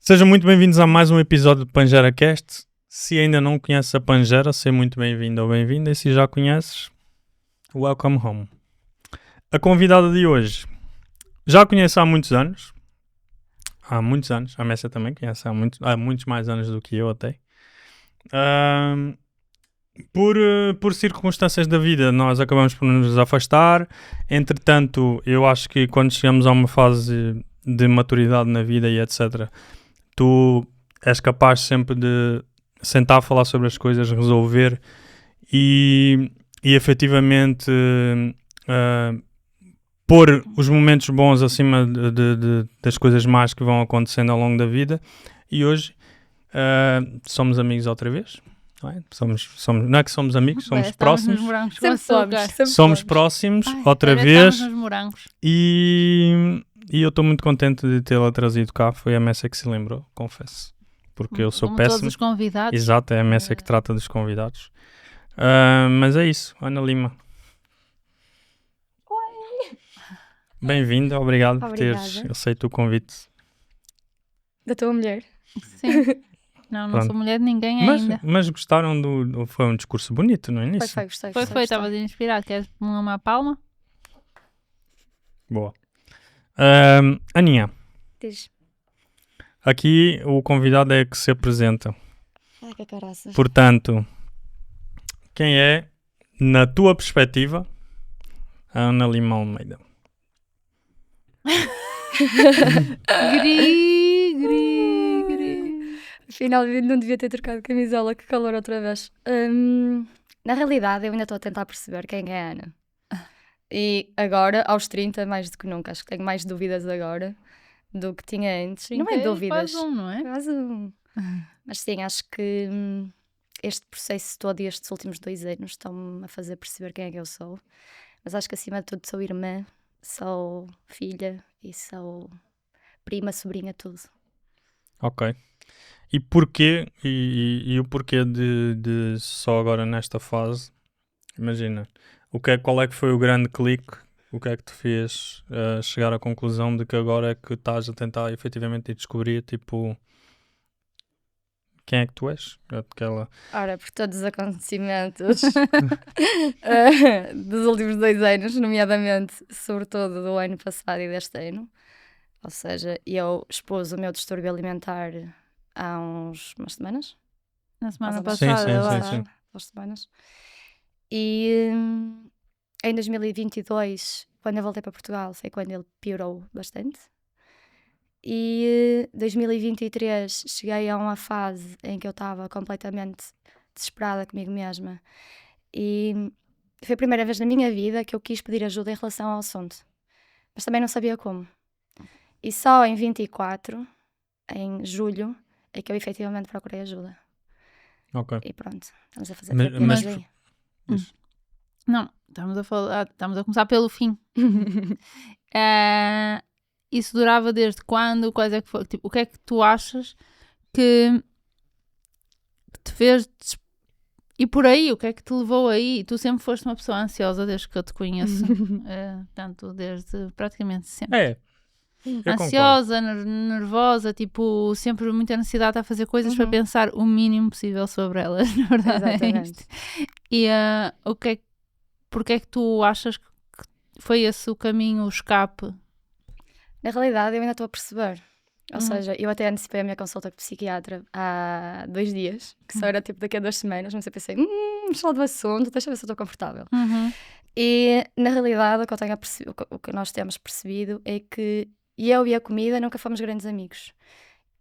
Sejam muito bem-vindos a mais um episódio do Pangera Cast. Se ainda não conheces a Pangera, seja muito bem-vindo ou bem-vinda. E se já conheces, welcome home. A convidada de hoje, já a conheço há muitos anos. A Messia também conhece há muitos mais anos do que eu até. Por circunstâncias da vida, nós acabamos por nos afastar. Entretanto, eu acho que quando chegamos a uma fase de maturidade na vida e etc., tu és capaz sempre de sentar a falar sobre as coisas, resolver e efetivamente pôr os momentos bons acima das coisas más que vão acontecendo ao longo da vida. E hoje somos amigos outra vez. Não é? Não é que somos amigos, somos próximos. Somos próximos outra vez. Estamos nos morangos. E eu estou muito contente de tê-la trazido cá. Foi a Messia que se lembrou, confesso. Porque eu sou Como péssimo. todos os convidados. Exato, é a Messia que trata dos convidados. Mas é isso, Ana Lima. Oi! Bem-vinda, obrigado por Obrigada. teres aceito o convite. Da tua mulher. Sim. Não Pronto. sou mulher de ninguém Mas, ainda. mas gostaram do... Foi um discurso bonito no início. Gostei. Foi, estava inspirado. Queres uma palma? Boa. Aninha, Diz. aqui o convidado é que se apresenta. Ai, que caraças. Portanto, quem é, na tua perspectiva, a Ana Lima Almeida? Gri. Afinal, não devia ter trocado de camisola, que calor outra vez. Na realidade, eu ainda estou a tentar perceber quem é a Ana. E agora, aos 30, mais do que nunca. Acho que tenho mais dúvidas agora do que tinha antes. Não é dúvidas. Quase não é? Quase um. Mas sim, acho que este processo todo e estes últimos 2 anos estão-me a fazer perceber quem é que eu sou. Mas acho que acima de tudo sou irmã, sou filha e sou prima, sobrinha, tudo. Ok. E porquê, e o porquê de só agora nesta fase, imagina, qual é que foi o grande clique, o que é que te fez chegar à conclusão de que agora é que estás a tentar efetivamente descobrir, tipo, quem é que tu és? Ora, por todos os acontecimentos dos últimos 2 anos, nomeadamente, sobretudo do ano passado e deste ano. Ou seja, eu expus o meu distúrbio alimentar há umas semanas. Na semana Mais ou menos. passada, eu acho. Sim. 2 semanas. E em 2022, quando eu voltei para Portugal, foi quando ele piorou bastante. E 2023 cheguei a uma fase em que eu estava completamente desesperada comigo mesma. E foi a primeira vez na minha vida que eu quis pedir ajuda em relação ao assunto. Mas também não sabia como. E só em 24, em julho, é que eu efetivamente procurei ajuda. Ok. E pronto, estamos a fazer Mas- terapia mas- aí. Não, estamos a começar pelo fim. Isso durava desde quando? Quais é que foi? Tipo, o que é que tu achas que te fez e por aí? O que é que te levou aí? Tu sempre foste uma pessoa ansiosa desde que eu te conheço. Tanto desde praticamente sempre. É. Eu concordo. Ansiosa, nervosa, tipo, sempre muita necessidade a fazer coisas para pensar o mínimo possível sobre elas, na verdade. É Exatamente. isto. E porque é que tu achas que foi esse o caminho, o escape? Na realidade, eu ainda estou a perceber. Ou seja, eu até antecipei a minha consulta com o psiquiatra há 2 dias, que só era tipo daqui a 2 semanas, mas eu pensei, vamos falar do assunto, deixa eu ver se eu estou confortável. E na realidade, o que nós temos percebido é que eu e a comida nunca fomos grandes amigos.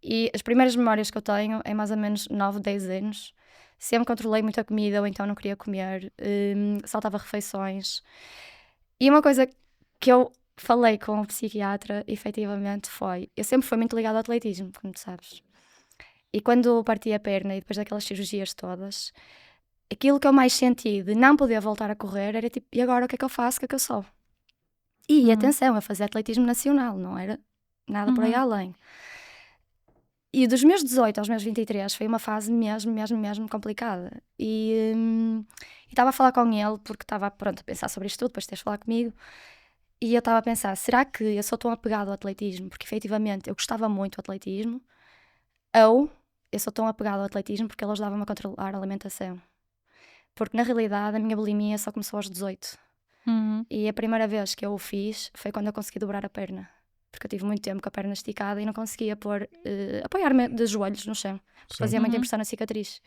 E as primeiras memórias que eu tenho é mais ou menos 9, 10 anos. Sempre controlei muito a comida, ou então não queria comer, saltava refeições. E uma coisa que eu falei com o psiquiatra, efetivamente, foi... Eu sempre fui muito ligada ao atletismo, como tu sabes. E quando parti a perna e depois daquelas cirurgias todas, aquilo que eu mais senti de não poder voltar a correr era tipo, e agora o que é que eu faço, o que é que eu sou? E atenção, eu fazia atletismo nacional, não era nada por aí além. E dos meus 18 aos meus 23 foi uma fase mesmo complicada. E estava a falar com ele porque estava pronto a pensar sobre isto tudo, depois de teres falado comigo. E eu estava a pensar, será que eu sou tão apegado ao atletismo? Porque efetivamente eu gostava muito do atletismo, Ou eu sou tão apegada ao atletismo porque ele ajudava-me a controlar a alimentação. Porque na realidade a minha bulimia só começou aos 18. E a primeira vez que eu o fiz foi quando eu consegui dobrar a perna. Porque eu tive muito tempo com a perna esticada e não conseguia apoiar-me de joelhos no chão. Porque fazia muita impressão na cicatriz.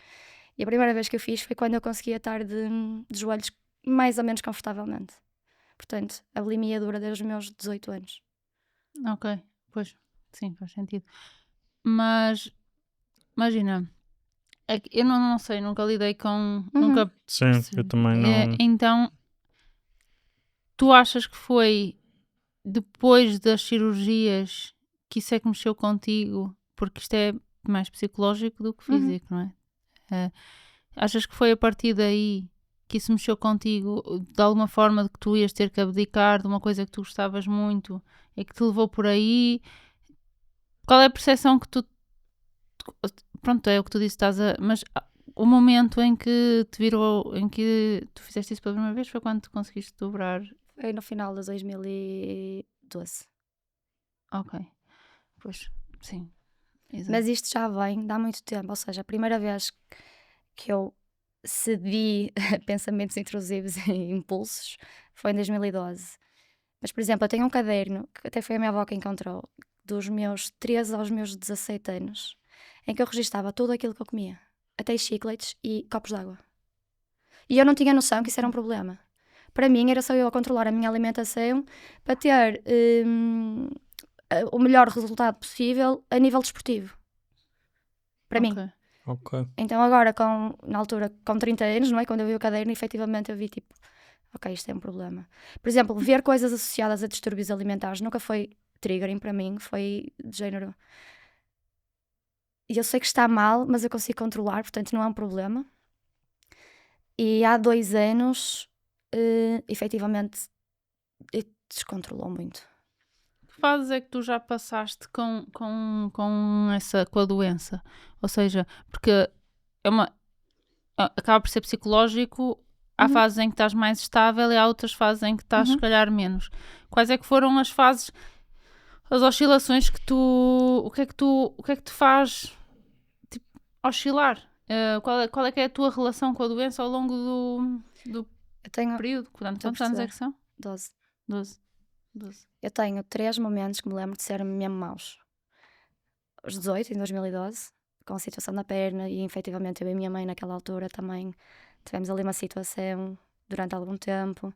E a primeira vez que eu fiz foi quando eu conseguia estar de joelhos mais ou menos confortavelmente. Portanto, a bulimia dura desde os meus 18 anos. Ok, pois, sim, faz sentido. Mas, imagina, é que eu não sei, nunca lidei com... Nunca, Sim, eu também não. então, tu achas que foi depois das cirurgias que isso é que mexeu contigo? Porque isto é mais psicológico do que físico, não é? Achas que foi a partir daí que isso mexeu contigo, de alguma forma, de que tu ias ter que abdicar de uma coisa que tu gostavas muito e que te levou por aí? Qual é a percepção que tu... Pronto, é o que tu disse, mas o momento em que te virou, em que tu fizeste isso pela primeira vez foi quando tu conseguiste dobrar? Foi no final de 2012. Ok, pois, sim. Exato. Mas isto já vem de há muito tempo. Ou seja, a primeira vez que eu cedi a pensamentos intrusivos e impulsos foi em 2012. Mas, por exemplo, eu tenho um caderno, que até foi a minha avó que encontrou, dos meus 13 aos meus 17 anos, em que eu registava tudo aquilo que eu comia. Até chicletes e copos de água. E eu não tinha noção que isso era um problema. Para mim, era só eu a controlar a minha alimentação para ter o melhor resultado possível a nível desportivo. Para mim. Ok. Então agora, na altura, com 30 anos, não é? Quando eu vi o caderno, efetivamente eu vi tipo, ok, isto é um problema. Por exemplo, ver coisas associadas a distúrbios alimentares nunca foi triggering para mim, foi de género. E eu sei que está mal, mas eu consigo controlar, portanto não é um problema. E há 2 anos, efetivamente, descontrolou muito. Que fases é que tu já passaste com a doença? Ou seja, porque acaba por ser psicológico, há fases em que estás mais estável e há outras fases em que estás se calhar menos. Quais é que foram as fases, as oscilações que tu... O que é que te faz tipo, oscilar? Qual é que é a tua relação com a doença ao longo do período? Quantos anos é que são? 12. 12. Eu tenho 3 momentos que me lembro de ser mesmo maus. Os 18, em 2012, com a situação da perna, e efetivamente eu e a minha mãe naquela altura também tivemos ali uma situação durante algum tempo,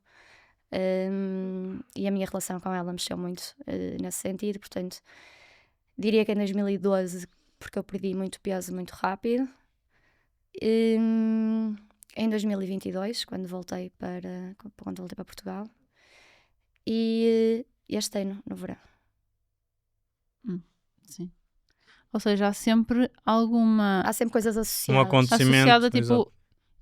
e a minha relação com ela mexeu muito nesse sentido. Portanto, diria que em 2012, porque eu perdi muito peso muito rápido. Em 2022, quando voltei para Portugal, e este ano, no verão. Sim. Ou seja, há sempre Há sempre coisas associadas. Um acontecimento. associada, tipo, exato.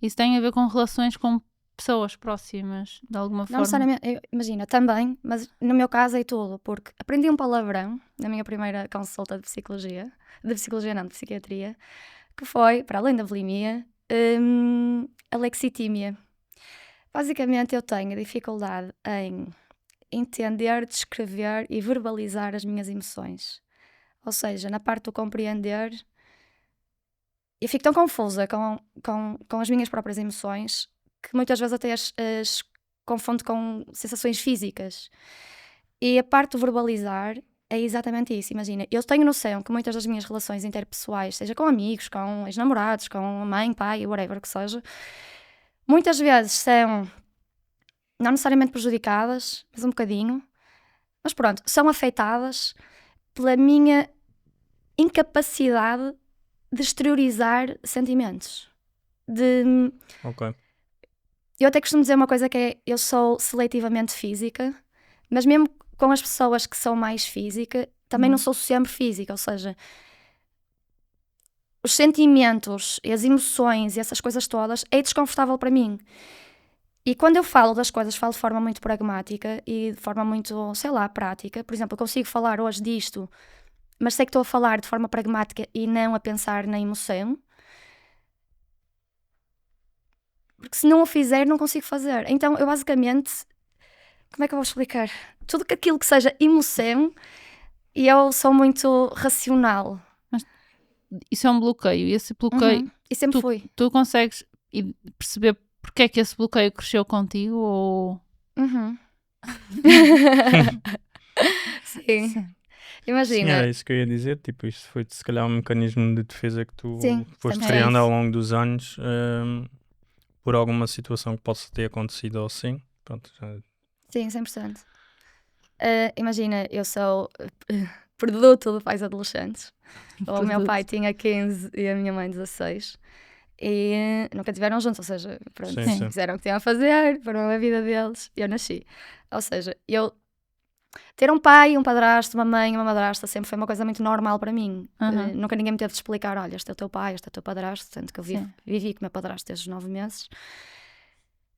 isso tem a ver com relações com pessoas próximas, de alguma Não forma. necessariamente, imagina, também, mas no meu caso é tudo, porque aprendi um palavrão na minha primeira consulta de psicologia, de psiquiatria, que foi, para além da bulimia, a lexitímia. Basicamente eu tenho dificuldade em entender, descrever e verbalizar as minhas emoções. Ou seja, na parte do compreender, eu fico tão confusa com as minhas próprias emoções que muitas vezes até as confundo com sensações físicas. E a parte do verbalizar é exatamente isso. Imagina, eu tenho noção que muitas das minhas relações interpessoais, seja com amigos, com ex-namorados, com mãe, pai, whatever que seja, muitas vezes são não necessariamente prejudicadas, mas um bocadinho. Mas pronto, são afetadas pela minha incapacidade de exteriorizar sentimentos. Ok. Eu até costumo dizer uma coisa que é, eu sou seletivamente física, mas mesmo com as pessoas que são mais física, também não sou sempre física, ou seja, os sentimentos e as emoções e essas coisas todas é desconfortável para mim. E quando eu falo das coisas, falo de forma muito pragmática e de forma muito, sei lá, prática. Por exemplo, eu consigo falar hoje disto, mas sei que estou a falar de forma pragmática e não a pensar na emoção. Porque se não o fizer, não consigo fazer. Então, eu basicamente... Como é que eu vou explicar? Tudo aquilo que seja emoção, e eu sou muito racional. isso é um bloqueio. E esse bloqueio, E sempre fui. tu consegues perceber porque é que esse bloqueio cresceu contigo? Ou... Sim. Sim, Imagina. era isso que eu ia dizer. Tipo, isto foi se calhar um mecanismo de defesa que tu Sim, foste sempre criando é ao isso. longo dos anos, por alguma situação que possa ter acontecido ou assim. Pronto, Sim, 100%. Imagina, eu sou produto de pais adolescentes. O meu pai tinha 15 e a minha mãe 16. E nunca tiveram juntos, ou seja, pronto, Sim. fizeram o que tinham a fazer, foram a vida deles e eu nasci. Ou seja, eu ter um pai, um padrasto, uma mãe, uma madrasta sempre foi uma coisa muito normal para mim. Nunca ninguém me teve de explicar, olha, este é o teu pai, este é o teu padrasto, tanto que eu vivi com o meu padrasto desde os 9 meses.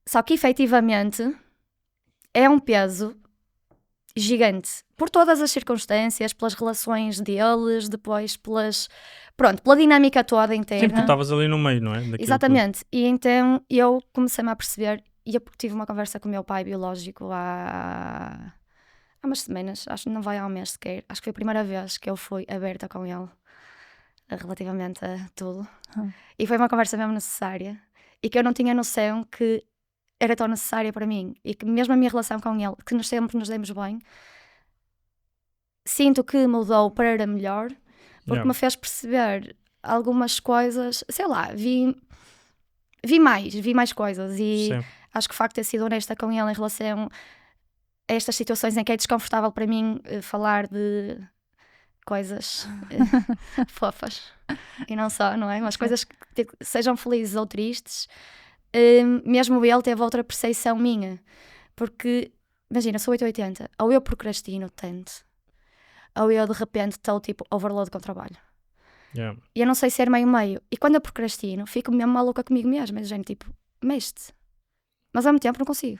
Só que efetivamente é um peso gigante, por todas as circunstâncias, pelas relações deles, depois pela dinâmica toda interna. Sim, tu estavas ali no meio, não é? Daquilo Exatamente. E então eu comecei-me a perceber, e eu tive uma conversa com o meu pai biológico há umas semanas, acho que não vai há um mês sequer, acho que foi a primeira vez que eu fui aberta com ele relativamente a tudo. E foi uma conversa mesmo necessária, e que eu não tinha noção que era tão necessária para mim, e que mesmo a minha relação com ele, que sempre nos demos bem, sinto que mudou para melhor, porque me fez perceber algumas coisas, sei lá, vi mais coisas, e Sim. acho que o facto de ter sido honesta com ele em relação a estas situações em que é desconfortável para mim falar de coisas fofas, e não só, não é? Mas coisas que sejam felizes ou tristes, mesmo ele teve outra percepção minha, porque imagina, sou 880, ou eu procrastino tanto, ou eu de repente estou tipo overload com o trabalho. E eu não sei ser meio-meio. E quando eu procrastino, fico mesmo maluca comigo mesma. É gente tipo, mexe-te. Mas ao mesmo tempo não consigo.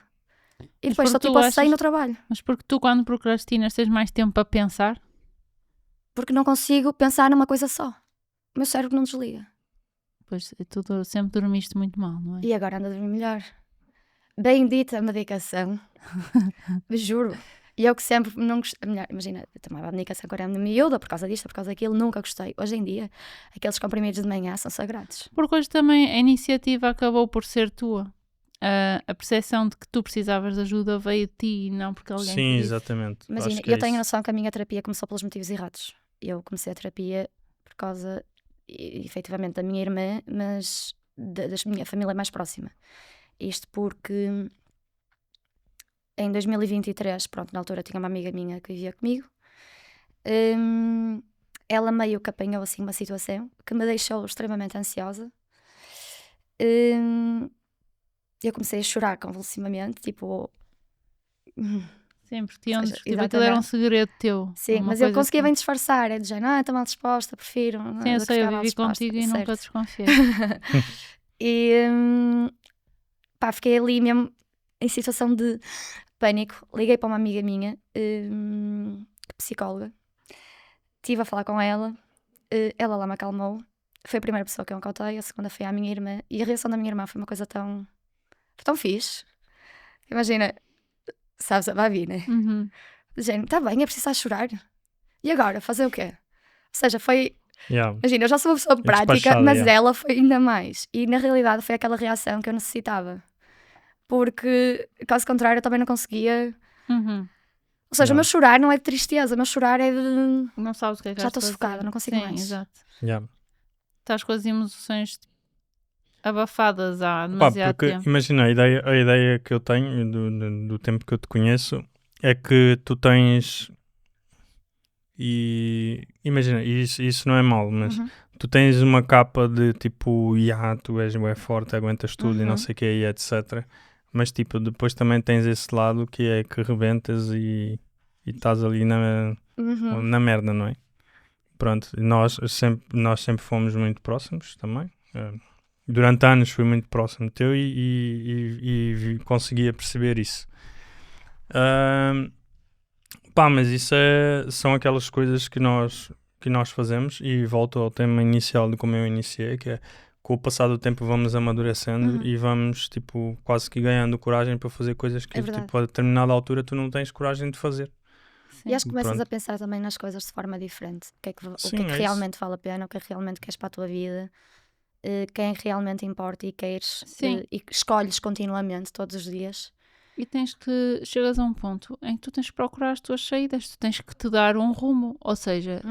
E depois estou tipo a 100 no trabalho. Mas porque tu, quando procrastinas, tens mais tempo para pensar? Porque não consigo pensar numa coisa só. O meu cérebro não desliga. Pois, tu sempre dormiste muito mal, não é? E agora ando a dormir melhor. Bendita medicação. Juro. E eu que sempre não gostei. Imagina, eu tomava medicação quando era miúda, por causa disto, por causa daquilo, nunca gostei. Hoje em dia, aqueles comprimidos de manhã são sagrados. Porque hoje também a iniciativa acabou por ser tua. A percepção de que tu precisavas de ajuda veio de ti e não porque alguém te Sim, disse. exatamente. Imagina, Acho que é eu tenho isso. noção que a minha terapia começou pelos motivos errados. Eu comecei a terapia por causa, efetivamente, da minha irmã, mas da minha família mais próxima. Isto porque em 2023, pronto, na altura tinha uma amiga minha que vivia comigo. Ela meio que apanhou assim uma situação que me deixou extremamente ansiosa. Eu comecei a chorar convulsivamente, tipo... Sim, porque tinham Seja, tipo, aquilo era um segredo teu. Sim, uma mas eu coisa conseguia que... bem disfarçar, é de género, estou mal disposta, prefiro. Sim, eu sei, eu vivi contigo e nunca desconfiei. E pá, fiquei ali mesmo em situação de pânico. Liguei para uma amiga minha, psicóloga, estive a falar com ela, ela lá me acalmou. Foi a primeira pessoa que eu encontrei, a segunda foi a minha irmã, e a reação da minha irmã foi uma coisa tão fixe. Imagina, sabes, a Babi, né? Gente, tá bem, é preciso estar a chorar. E agora, fazer o quê? Ou seja, foi... Imagina, eu já sou uma pessoa prática, mas ela foi ainda mais. E na realidade foi aquela reação que eu necessitava. Porque, caso contrário, eu também não conseguia... Ou seja, o meu chorar não é de tristeza, o meu chorar é de... Não sabes o que é que já estou sufocada, não consigo mais. Exato. Estás com as emoções abafadas há demasiado porque, tempo. imagina, a ideia que eu tenho do tempo que eu te conheço é que tu tens... E imagina, isso não é mau, mas tu tens uma capa de tipo, tu és forte, aguentas tudo e não sei o que, e etc. Mas tipo, depois também tens esse lado que é que rebentas e estás ali na merda, não é? Pronto, nós sempre fomos muito próximos também. Durante anos fui muito próximo teu e conseguia perceber isso. Mas isso são aquelas coisas que nós fazemos, e volto ao tema inicial de como eu iniciei, que é com o passar do tempo vamos amadurecendo e vamos tipo quase que ganhando coragem para fazer coisas que tipo, a determinada altura tu não tens coragem de fazer. E acho que começas Pronto. a pensar também nas coisas de forma diferente. O que é que, Sim, o que é isso. realmente vale a pena, o que é que realmente queres para a tua vida, quem realmente importa e queres Sim. e que escolhes continuamente todos os dias. E chegas a um ponto em que tu tens que procurar as tuas saídas, tu tens que te dar um rumo, ou seja,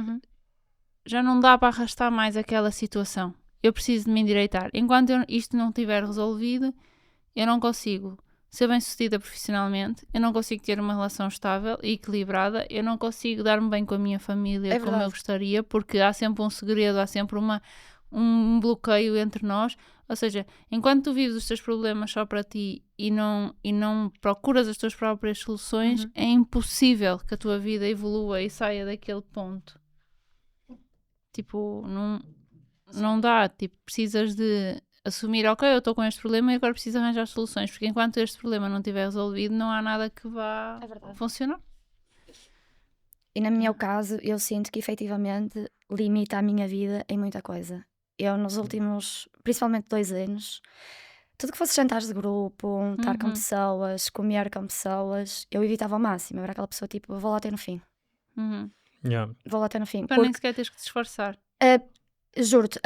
já não dá para arrastar mais aquela situação. Eu preciso de me endireitar. Enquanto isto não estiver resolvido, eu não consigo ser bem-sucedida profissionalmente, eu não consigo ter uma relação estável e equilibrada, eu não consigo dar-me bem com a minha família É como verdade. eu gostaria, porque há sempre um segredo, há sempre um bloqueio entre nós. Ou seja, enquanto tu vives os teus problemas só para ti e não procuras as tuas próprias soluções, é impossível que a tua vida evolua e saia daquele ponto. Tipo, não dá. Tipo, precisas de assumir, ok, eu estou com este problema e agora preciso arranjar soluções, porque enquanto este problema não estiver resolvido, não há nada que vá É verdade. funcionar. E no meu caso, eu sinto que efetivamente limita a minha vida em muita coisa. Eu nos últimos, principalmente 2 anos, tudo que fosse jantares de grupo, estar com pessoas, comer com pessoas, eu evitava ao máximo. Eu era aquela pessoa tipo, vou lá até no fim. Yeah. Vou lá até no fim. Para nem sequer tens que te esforçar. Juro-te,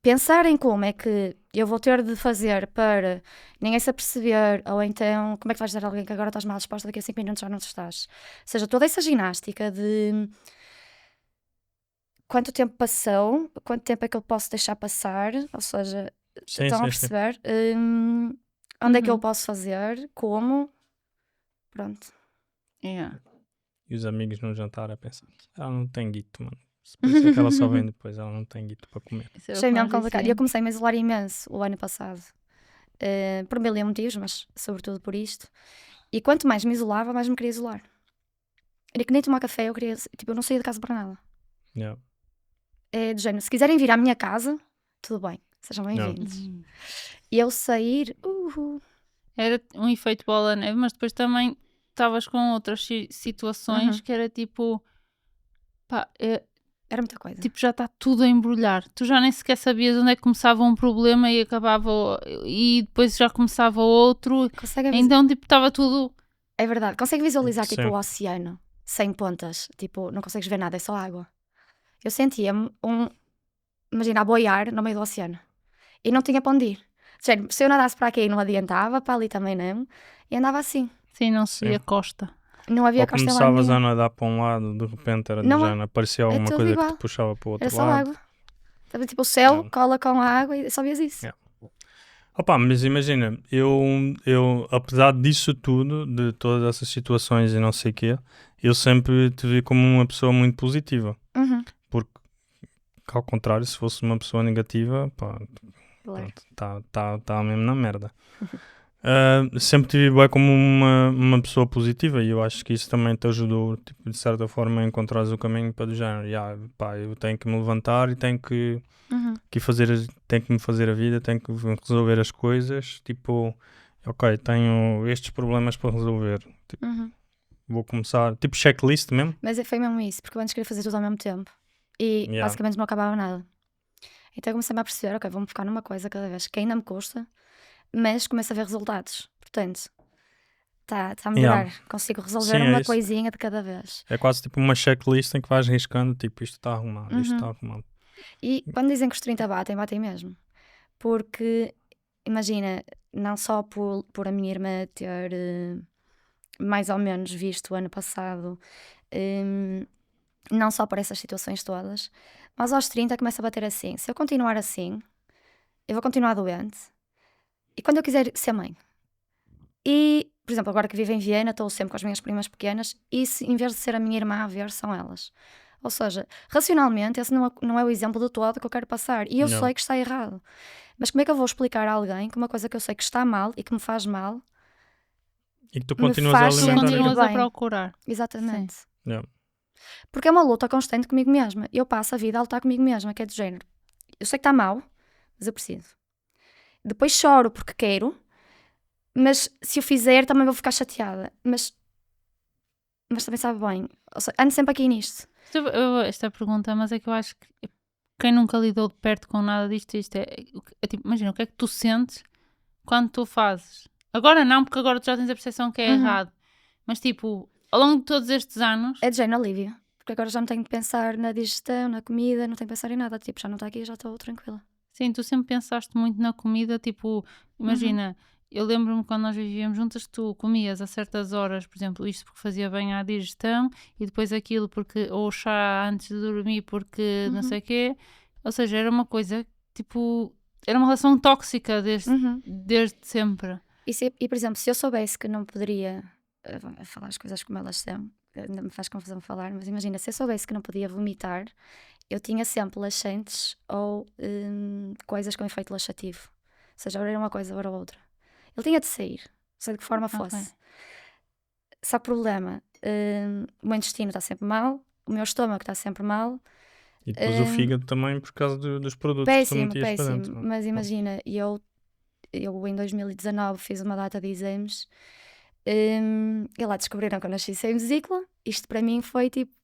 pensar em como é que eu vou ter de fazer para ninguém se aperceber, ou então como é que vais dizer a alguém que agora estás mal disposta, daqui a 5 minutos já não estás. Ou seja, toda essa ginástica de quanto tempo passou, quanto tempo é que eu posso deixar passar, ou seja, Sim, estão a sim, sim. perceber onde é que eu posso fazer, como, pronto. Yeah. E os amigos no jantar a pensar, ela não tem guito, mano. Por isso é que ela só vem depois, ela não tem guito para comer. Isso é o Achei que mesmo nós complicado. E eu dizemos. comecei a me isolar imenso o ano passado. Por mil e um motivos, mas sobretudo por isto. E quanto mais me isolava, mais me queria isolar. Era que nem tomar café, eu queria. Tipo, eu não saía de casa para nada. Yeah. É do género, se quiserem vir à minha casa, tudo bem, sejam bem-vindos. E eu sair, Era um efeito bola-neve, mas depois também estavas com outras situações que era tipo, pá, era muita coisa. tipo, já está tudo a embrulhar. Tu já nem sequer sabias onde é que começava um problema e acabava, e depois já começava outro. Então, tipo, estava tudo. É verdade, consegue visualizar tipo Sim. o oceano sem pontas, tipo, não consegues ver nada, é só água. Eu sentia-me imagina, a boiar no meio do oceano e não tinha para onde ir. Sério, se eu nadasse para aqui não adiantava, para ali também não, e andava assim. Sim, não se via Sim. costa. Não havia Ou costa lá começavas a nenhuma. nadar para um lado, de repente era do Não, género, aparecia alguma tudo coisa igual. que te puxava para o outro Era só lado. água. Estava tipo o céu, Yeah. cola com a água e só vias isso. Yeah. Opa, mas imagina, eu apesar disso tudo, de todas essas situações e não sei o quê, eu sempre te vi como uma pessoa muito positiva. Porque, ao contrário, se fosse uma pessoa negativa, pá, Claro. tá mesmo na merda. Sempre te vi bem como uma pessoa positiva e eu acho que isso também te ajudou, tipo, de certa forma, a encontrares o caminho para do género. Pá, eu tenho que me levantar e tenho que me fazer a vida, tenho que resolver as coisas. Tipo, ok, tenho estes problemas para resolver. Tipo, vou começar, tipo checklist mesmo. Mas foi mesmo isso, porque eu antes queria fazer tudo ao mesmo tempo e Yeah. basicamente não acabava nada. Então eu comecei-me a perceber, ok, vou-me focar numa coisa cada vez, que ainda me custa, mas começo a ver resultados. Portanto, está a melhorar. Yeah. Consigo resolver Sim, é uma isso. coisinha de cada vez. É quase tipo uma checklist em que vais riscando, tipo, isto está arrumado, isto está arrumado. E quando dizem que os 30 batem mesmo. Porque, imagina, não só por a minha irmã ter mais ou menos visto o ano passado, não só por essas situações todas, mas aos 30 começa a bater assim. Se eu continuar assim, eu vou continuar doente. E quando eu quiser ser mãe? E, por exemplo, agora que vivo em Viena, estou sempre com as minhas primas pequenas e em vez de ser a minha irmã a ver, são elas. Ou seja, racionalmente, esse não é o exemplo de todo que eu quero passar. E eu Não. sei que está errado. Mas como é que eu vou explicar a alguém que uma coisa que eu sei que está mal e que me faz mal, E que tu me continuas a faz Tu alimentar sentir continuas aquilo. a bem. procurar. Exatamente. Yeah. Porque é uma luta constante comigo mesma. Eu passo a vida a lutar comigo mesma, que é do género. Eu sei que está mal, mas eu preciso. Depois choro porque quero, mas se eu fizer também vou ficar chateada. Mas também sabe bem. Ou seja, ando sempre aqui nisto. Esta pergunta, mas é que eu acho que quem nunca lidou de perto com nada disto é tipo, imagina, o que é que tu sentes quando tu fazes? Agora não, porque agora tu já tens a percepção que é errado. Mas tipo, ao longo de todos estes anos, É de género alívio. Porque agora já não tenho que pensar na digestão, na comida, não tenho que pensar em nada. Tipo, já não está aqui, já estou tranquila. sim, tu sempre pensaste muito na comida, tipo, imagina, eu lembro-me quando nós vivíamos juntas que tu comias a certas horas, por exemplo, isto porque fazia bem à digestão e depois aquilo porque, ou chá antes de dormir porque não sei o quê, ou seja, era uma coisa, tipo, era uma relação tóxica desde sempre. E, por exemplo, se eu soubesse que não poderia falar as coisas como elas são, ainda me faz confusão falar, mas imagina, se eu soubesse que não podia vomitar, eu tinha sempre laxantes ou coisas com efeito laxativo. Ou seja, ora era uma coisa, ora outra. Ele tinha de sair, seja de que forma fosse. Só que o problema, o meu intestino está sempre mal, o meu estômago está sempre mal. E depois o fígado também por causa dos produtos que tu Péssimo, metias para péssimo. dentro. Mas imagina, eu em 2019 fiz uma data de exames e lá descobriram que eu nasci sem vesícula. Isto para mim foi tipo,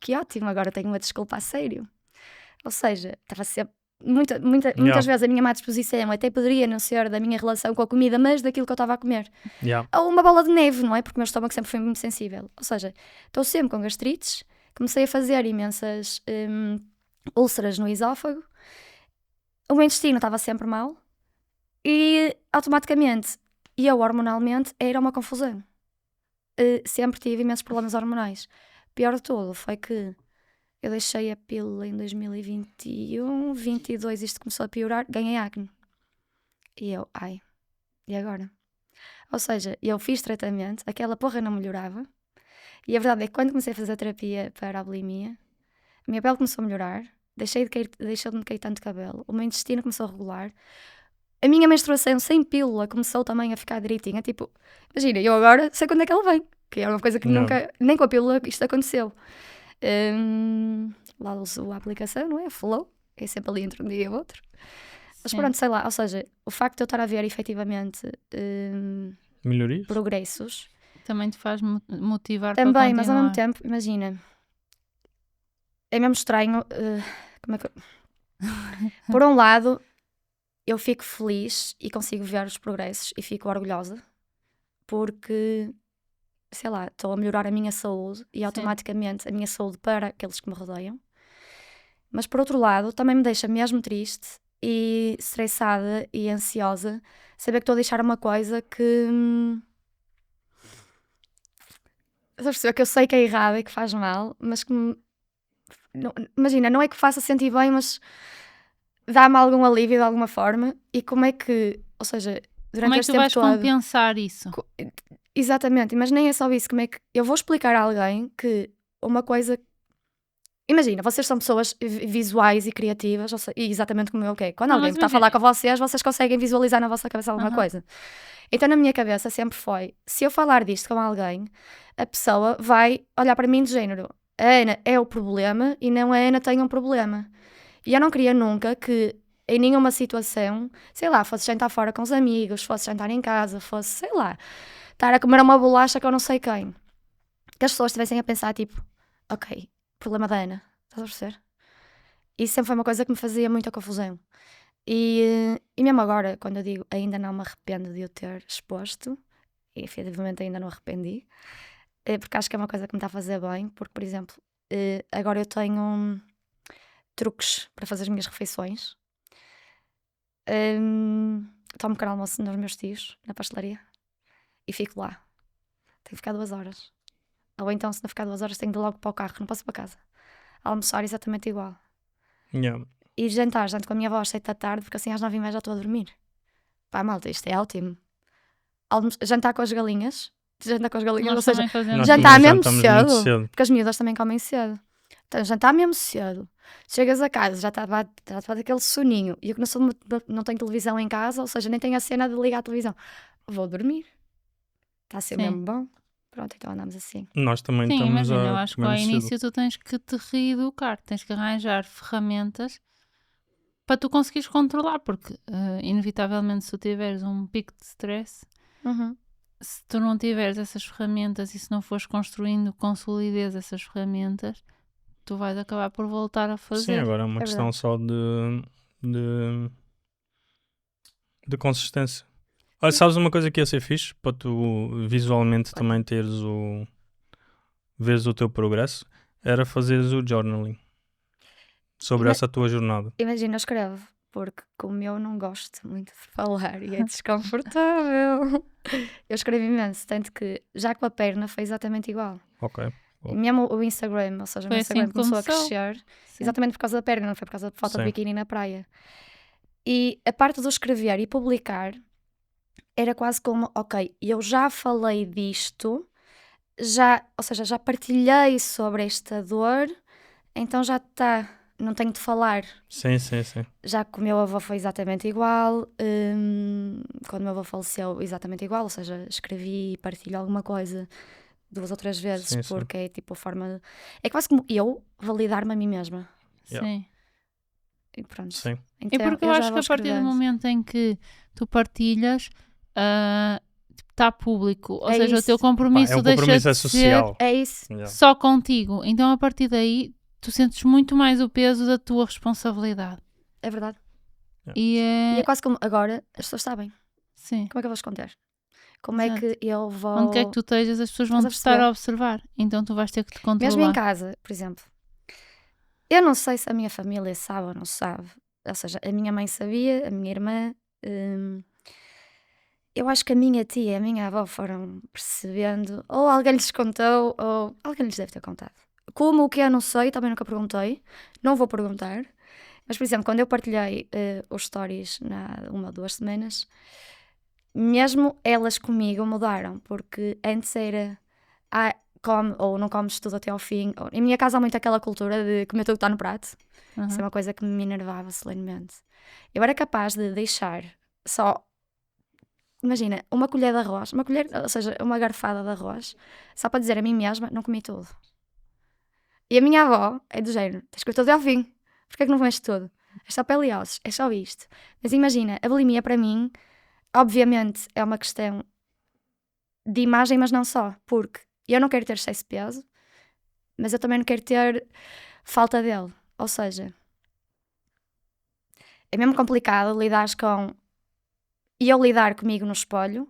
que ótimo, agora tenho uma desculpa a sério. Ou seja, estava sempre muitas vezes a minha má disposição até poderia não ser da minha relação com a comida, mas daquilo que eu estava a comer. Ou uma bola de neve, não é? Porque o meu estômago sempre foi muito sensível. Ou seja, estou sempre com gastrites, comecei a fazer imensas úlceras no esófago, o meu intestino estava sempre mal e automaticamente e eu hormonalmente era uma confusão. Sempre tive imensos problemas hormonais. Pior de tudo foi que eu deixei a pílula em 2021, 22 isto começou a piorar, ganhei acne. E eu, e agora? Ou seja, eu fiz tratamento, aquela porra não melhorava. E a verdade é que quando comecei a fazer terapia para a bulimia, a minha pele começou a melhorar, deixou de me cair tanto cabelo, o meu intestino começou a regular, a minha menstruação sem pílula começou também a ficar direitinha. Tipo, imagina, eu agora sei quando é que ela vem, que é uma coisa que nunca, nem com a pílula isto aconteceu. Lá uso a aplicação, não é? Flow, é sempre ali entre um dia e outro. Mas pronto, sei lá, ou seja, o facto de eu estar a ver efetivamente melhorias, progressos também te faz motivar também, para continuar. mas ao mesmo tempo, imagina, é mesmo estranho. Como é que por um lado, eu fico feliz e consigo ver os progressos e fico orgulhosa porque, sei lá, estou a melhorar a minha saúde e automaticamente a minha saúde para aqueles que me rodeiam. Mas por outro lado, também me deixa mesmo triste e estressada e ansiosa saber que estou a deixar uma coisa que que eu sei que é errada e que faz mal, mas que imagina, não é que faça sentir bem, mas dá-me algum alívio de alguma forma. E como é que, ou seja, durante este tempo todo... Como é que tu vais compensar isso? Exatamente, mas nem é só isso. Como é que eu vou explicar a alguém que uma coisa... Imagina, vocês são pessoas visuais e criativas, e exatamente como eu, ok. Quando alguém está a falar com vocês conseguem visualizar na vossa cabeça alguma coisa. Então na minha cabeça sempre foi, se eu falar disto com alguém, a pessoa vai olhar para mim de género, a Ana é o problema e não a Ana tem um problema. E eu não queria nunca que em nenhuma situação, sei lá, fosse jantar fora com os amigos, fosse jantar em casa, fosse, sei lá, estar a comer uma bolacha com eu não sei quem. Que as pessoas estivessem a pensar tipo, ok, problema da Ana, estás a perceber? Isso sempre foi uma coisa que me fazia muita confusão. E mesmo agora, quando eu digo ainda não me arrependo de o ter exposto, e efetivamente ainda não arrependi, porque acho que é uma coisa que me está a fazer bem, porque, por exemplo, agora eu tenho truques para fazer as minhas refeições. Tomo pequeno almoço nos meus tios, na pastelaria, e fico lá. Tenho que ficar 2 horas. Ou então, se não ficar 2 horas, tenho de ir logo para o carro, não posso ir para casa. Almoçar exatamente igual. E jantar com a minha avó às 7 da tarde, porque assim às 9h30 já estou a dormir. Pá, malta, isto é ótimo. Jantar com as galinhas. Ou seja, jantar mesmo cedo, porque as miúdas também comem cedo. Então, jantar mesmo cedo. Chegas a casa, já está aquele soninho. E eu que não tenho televisão em casa, ou seja, nem tenho a cena de ligar a televisão. Vou dormir. Está a ser mesmo bom. Pronto, então andamos assim. Nós também Sim, estamos imagina, eu acho que ao início tu tens que te reeducar, tens que arranjar ferramentas para tu conseguires controlar, porque inevitavelmente se tu tiveres um pico de stress, se tu não tiveres essas ferramentas e se não fores construindo com solidez essas ferramentas, tu vais acabar por voltar a fazer. Sim, agora é uma questão só de consistência. Olha, sabes uma coisa que ia ser fixe? Para tu visualmente também teres veres o teu progresso, era fazeres o journaling sobre Ima- essa tua jornada. Imagina, eu escrevo, porque como eu não gosto muito de falar e é desconfortável, eu escrevo imenso, tanto que já com a perna foi exatamente igual. Ok. E mesmo o Instagram, ou seja, o Foi meu assim Instagram que começou a começou. crescer Sim. exatamente por causa da perna, não foi por causa da falta de Sim. biquíni na praia. E a parte do escrever e publicar era quase como, ok, eu já falei disto, ou seja, já partilhei sobre esta dor, então já está, não tenho de falar. Sim. Já que o meu avô foi exatamente igual, quando o meu avô faleceu, exatamente igual, ou seja, escrevi e partilho alguma coisa 2 ou 3 vezes, Sim, sim. porque é tipo a forma. É quase como eu validar-me a mim mesma. Yeah. Sim. E pronto. Sim. E Então, porque eu já acho que vou a partir do escrevendo. momento em que tu partilhas, está público. Ou É seja, o isso. teu compromisso Pá, é um deixa compromisso de é ser social. É isso. Yeah. só contigo. Então, a partir daí, tu sentes muito mais o peso da tua responsabilidade. É verdade. E E é... é quase como agora as pessoas sabem. Sim. Como é que eu vou esconder? Como Exato. é que eu vou. Onde quer que tu estejas, as pessoas vão Estás te a estar perceber? a observar. Então, tu vais ter que te Mesmo em controlar. casa, por exemplo. Eu não sei se a minha família sabe ou não sabe. Ou seja, a minha mãe sabia, a minha irmã. Eu acho que a minha tia e a minha avó foram percebendo, ou alguém lhes contou, ou alguém lhes deve ter contado. Como o que eu não sei, também nunca perguntei, não vou perguntar. Mas, por exemplo, quando eu partilhei os stories há 1 ou 2 semanas, mesmo elas comigo mudaram, porque antes era come ou não comes tudo até ao fim. Em minha casa há muito aquela cultura de comer tudo que está no prato. Uhum. Isso é uma coisa que me enervava solenemente. Eu era capaz de deixar só, imagina, uma colher de arroz, ou seja, uma garfada de arroz, só para dizer a mim mesma, não comi tudo. E a minha avó é do género, tens que comer tudo até ao fim. Porquê é que não comeste tudo? É só pele e ossos, é só isto. Mas imagina, a bulimia para mim, obviamente, é uma questão de imagem, mas não só, porque eu não quero ter excesso de peso, mas eu também não quero ter falta dele. Ou seja, é mesmo complicado lidar com... E eu lidar comigo no espelho,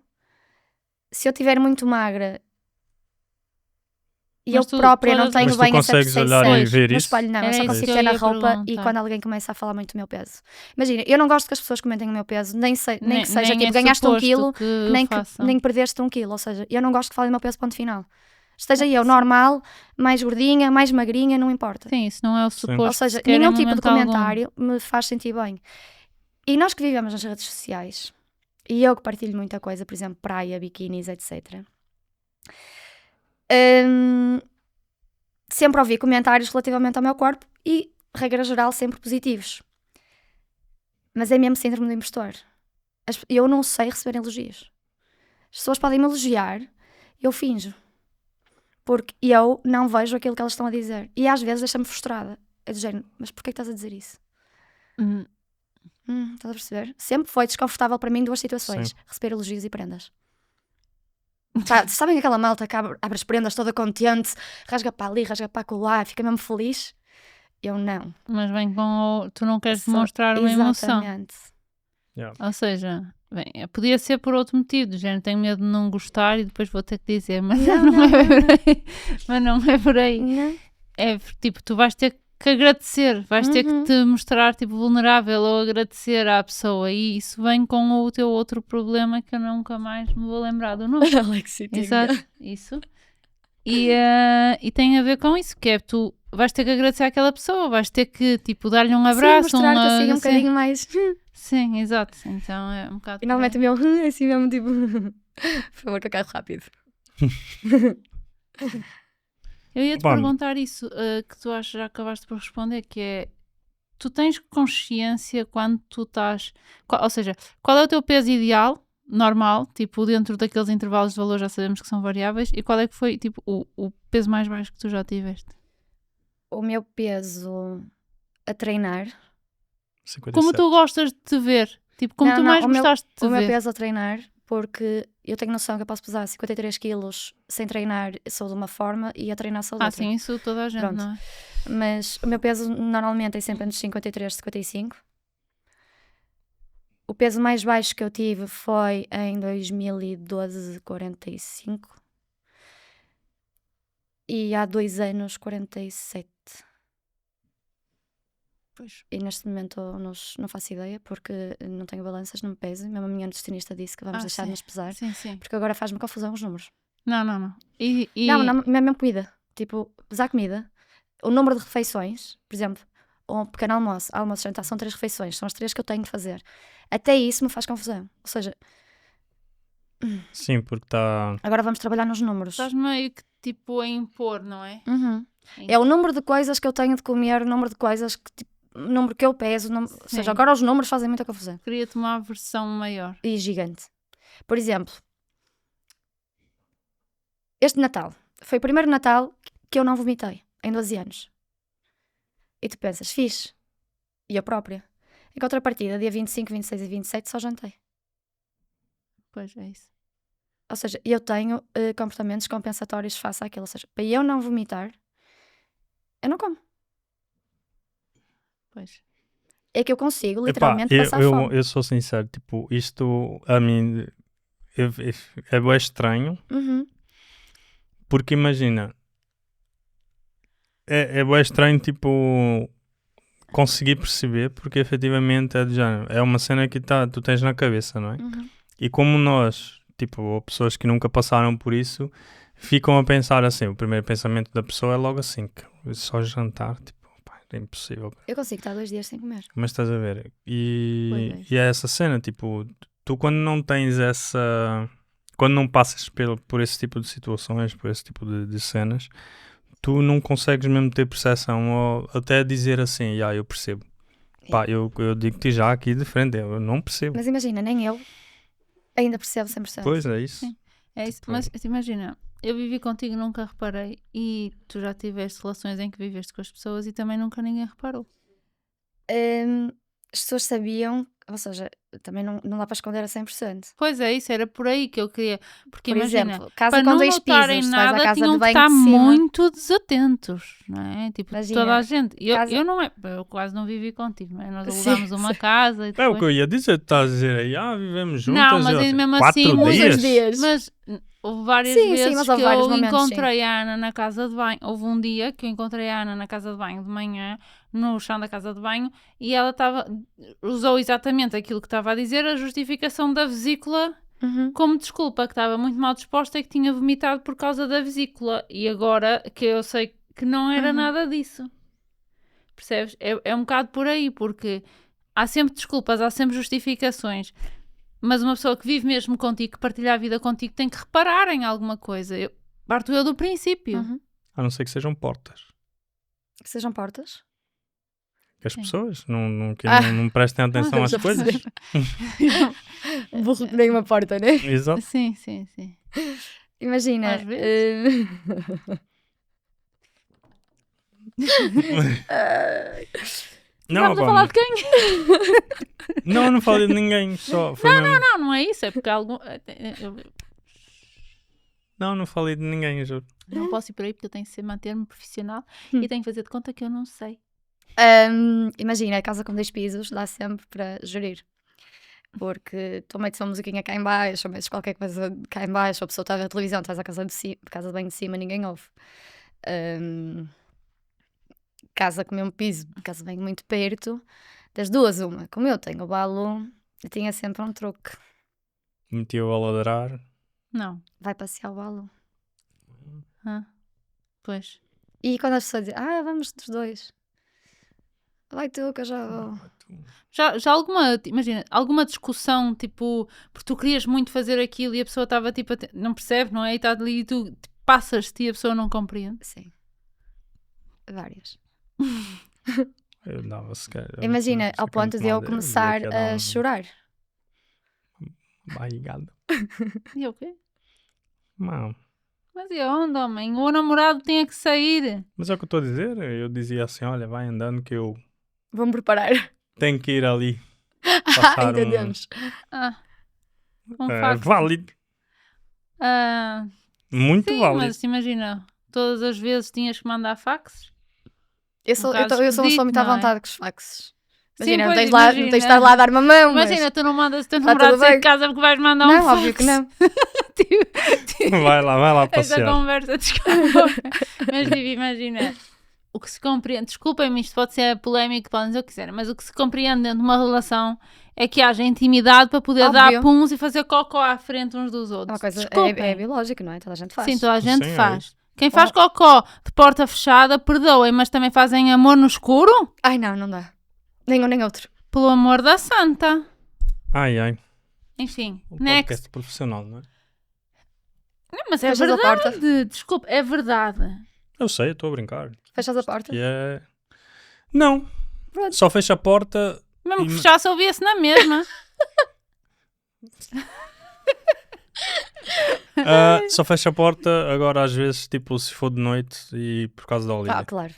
se eu estiver muito magra e Mas eu tu própria não olhas- tenho Mas tu bem essa consegues olhar e percepção ver no isso? espelho, não, eu Era só isso consigo que eu ter na ia roupa e perguntar. quando alguém começa a falar muito do meu peso. Imagina, eu não gosto que as pessoas comentem o meu peso, nem que seja nem tipo, é ganhaste 1 suposto quilo, que façam. nem perdeste 1 quilo, ou seja, eu não gosto que falem do meu peso, ponto final. Esteja eu Sim. normal, mais gordinha, mais magrinha, não importa. Sim, isso não é o suposto. Ou seja, sequer em nenhum tipo de momento algum. comentário me faz sentir bem. E nós que vivemos nas redes sociais, e eu que partilho muita coisa, por exemplo, praia, biquínis, etc. Sempre ouvi comentários relativamente ao meu corpo e, regra geral, sempre positivos. Mas é mesmo síndrome do impostor. Eu não sei receber elogios. As pessoas podem me elogiar, eu finjo. Porque eu não vejo aquilo que elas estão a dizer. E às vezes deixa-me frustrada. É do género, mas porquê que estás a dizer isso? Estás a perceber? Sempre foi desconfortável para mim 2 situações. Sim. Receber elogios e prendas. Sabem aquela malta que abre as prendas toda contente, rasga para ali, rasga para lá, fica mesmo feliz? Eu não. Mas vem com tu não queres Só- demonstrar uma emoção. Exatamente. Yeah. Ou seja, bem, podia ser por outro motivo, do género, tenho medo de não gostar e depois vou ter que dizer, mas não é por aí. Mas não é por aí. Não. É tipo, tu vais ter que agradecer, vais ter que te mostrar tipo vulnerável ou agradecer à pessoa, e isso vem com o teu outro problema que eu nunca mais me vou lembrar do nome. Alexitinha. Exato, isso. E tem a ver com isso, que é tu vais ter que agradecer àquela pessoa, vais ter que tipo dar-lhe um abraço, Sim, mostrar-te assim um bocadinho mais. Sim, exato. Então é um bocado. E normalmente o meu assim mesmo tipo. Por favor, que eu quero rápido. Eu ia te Bom. perguntar isso, que tu achas, já acabaste por responder, que é, tu tens consciência quando tu estás, ou seja, qual é o teu peso ideal, normal, tipo dentro daqueles intervalos de valor, já sabemos que são variáveis, e qual é que foi tipo o peso mais baixo que tu já tiveste? O meu peso a treinar. 57. Como tu gostas de te ver? Tipo, como Não, tu não, mais o meu- gostaste de te O meu ver? peso a treinar, porque eu tenho noção que eu posso pesar 53 quilos sem treinar, sou de uma forma, e a treinar sou de outra. Sim, isso toda a gente, Pronto. não é? Mas o meu peso normalmente é sempre entre 53 e 55. O peso mais baixo que eu tive foi em 2012, 45. e há 2 anos 47. Pois. E neste momento não faço ideia, porque não tenho balanças, não me pese. Mesmo a minha nutricionista disse que vamos deixar de nos pesar, Sim, sim. porque agora faz-me confusão os números. Não. E... Não, mesmo comida. Tipo, pesar comida, o número de refeições, por exemplo, um pequeno almoço, jantar, são 3 refeições, são as 3 que eu tenho de fazer. Até isso me faz confusão. Ou seja, Sim, porque está... agora vamos trabalhar nos números. Estás meio que tipo a impor, não é? Uhum. É o número de coisas que eu tenho de comer, o número de coisas que, tipo, o número que eu peso, ou seja, agora os números fazem muita confusão. Queria-te uma versão maior. E gigante. Por exemplo, este Natal foi o primeiro Natal que eu não vomitei em 12 anos. E tu pensas, fixe. E eu própria. Em contrapartida, dia 25, 26 e 27 só jantei. Pois é isso. Ou seja, eu tenho comportamentos compensatórios face àquilo. Ou seja, para eu não vomitar, eu não como. Pois. É que eu consigo Epá, literalmente passar fome. eu sou sincero, tipo, isto a mim é bem estranho, Uhum. porque imagina, é bem estranho, tipo, conseguir perceber, porque efetivamente é de género, é uma cena que tu tens na cabeça, não é? Uhum. E como nós, tipo, ou pessoas que nunca passaram por isso, ficam a pensar assim, o primeiro pensamento da pessoa é logo assim, que só jantar, tipo, pá, é impossível. Eu consigo estar 2 dias sem comer. Mas estás a ver, Pois e é. é essa cena, tipo, tu quando não tens essa... Quando não passas por esse tipo de situações, por esse tipo de cenas, tu não consegues mesmo ter percepção ou até dizer assim, eu percebo. Pá, eu digo-te já aqui de frente, eu não percebo. Mas imagina, nem eu ainda percebo 100%. Pois é isso. Sim. É isso. Tipo- Mas imagina, eu vivi contigo, nunca reparei, e tu já tiveste relações em que viveste com as pessoas e também nunca ninguém reparou. As pessoas sabiam, ou seja, também não dá para esconder a 100%. Pois é, isso era por aí que eu queria. Porque Por imagina, exemplo, casa para com não 2 notarem pisos, tu vais à nada, casa tinham de que banho estar de cima. muito desatentos, não é? Tipo, Imagina, toda a gente. casa- Eu quase não vivi contigo, não é? Nós Sim, alugámos uma casa e É o que depois... eu ia dizer, tu estás a dizer aí, vivemos juntas. Não, mas e mesmo 4 assim, uns 2 dias. dias. Mas houve várias Sim, vezes mas que houve vários eu momentos, encontrei a Ana na casa de banho. Houve um dia que eu encontrei a Ana na casa de banho de manhã, no chão da casa de banho, e ela usou exatamente aquilo que estava a dizer, a justificação da vesícula, Uhum. como desculpa, que estava muito mal disposta e que tinha vomitado por causa da vesícula. E agora que eu sei que não era Uhum. nada disso. Percebes? É um bocado por aí, porque há sempre desculpas, há sempre justificações. Mas uma pessoa que vive mesmo contigo, que partilha a vida contigo, tem que reparar em alguma coisa. Parto eu do princípio. Uhum. A não ser que sejam portas. Que sejam portas. Que as Sim. pessoas que Ah. não prestem atenção às Já coisas. percebi. Burro que nem uma porta, né? Exato. Sim. Imagina. Às vezes. Não, Estamos a falar de quem? não falei de ninguém. Só foi mesmo... Não é isso. É porque eu Não falei de ninguém, juro. não posso ir por aí porque eu tenho que manter-me profissional e tenho que fazer de conta que eu não sei. Imagina, a casa com 2 pisos dá sempre para gerir. Porque tu metes uma musiquinha cá em baixo, ou metes qualquer coisa cá em baixo, a pessoa está a ver a televisão, estás à casa de banho de cima, ninguém ouve. Casa com o mesmo piso, casa de banho muito perto, das duas uma. Como eu tenho o balo, eu tinha sempre um truque. Metia-o a ladrar. Não. Vai passear o balo. Pois. E quando as pessoas dizem, vamos dos 2. Vai tu que eu já vou. Já alguma discussão, tipo, porque tu querias muito fazer aquilo e a pessoa estava tipo, não percebe, não é? E está ali e tu passas-te e a pessoa não compreende. Sim. Várias. Eu dava sequer. Imagina, ao ponto de eu começar a chorar. Barrigado. E eu, o quê? Não. Mas e onde, homem? O namorado tinha que sair. Mas é o que eu estou a dizer. Eu dizia assim: olha, vai andando que eu Vou-me preparar. tenho que ir ali. Passar Entendemos. Fax. válido. Muito Sim, válido. mas imagina, todas as vezes tinhas que mandar faxes. Eu sou caso uma pessoa esquisito, muito à não é? vontade com os faxes. Sim, Imagina, não pois, tens não tens de estar lá a dar-me a mão. Imagina, tu não mandas o teu Tá namorado tudo sair bem. de casa porque vais mandar Não, um fax. óbvio que não. Vai lá Esta passear. conversa desculpa. Mas tipo, imagina, o que se compreende, desculpem-me, isto pode ser polémico, podem dizer o que quiserem, mas o que se compreende dentro de uma relação é que haja intimidade para poder Óbvio. dar puns e fazer cocó à frente uns dos É outros. uma coisa, Desculpem. é biológico, não é? Toda a gente faz. Sim, toda a gente Sim, é faz. Quem faz cocó de porta fechada, perdoem, mas também fazem amor no escuro? Ai, não dá. Nem um nem outro. Pelo amor da santa. Ai. Enfim, Um next. podcast profissional, não é? Não, mas é Fechas a porta. verdade. Desculpa, é verdade. Eu sei, eu estou a brincar. Fechas a porta. E é... Não. Pronto. Só fecha a porta... Mesmo que fechasse, ouvia-se na mesma. Só fecha a porta agora às vezes, tipo, se for de noite e por causa da Olivia. Claro.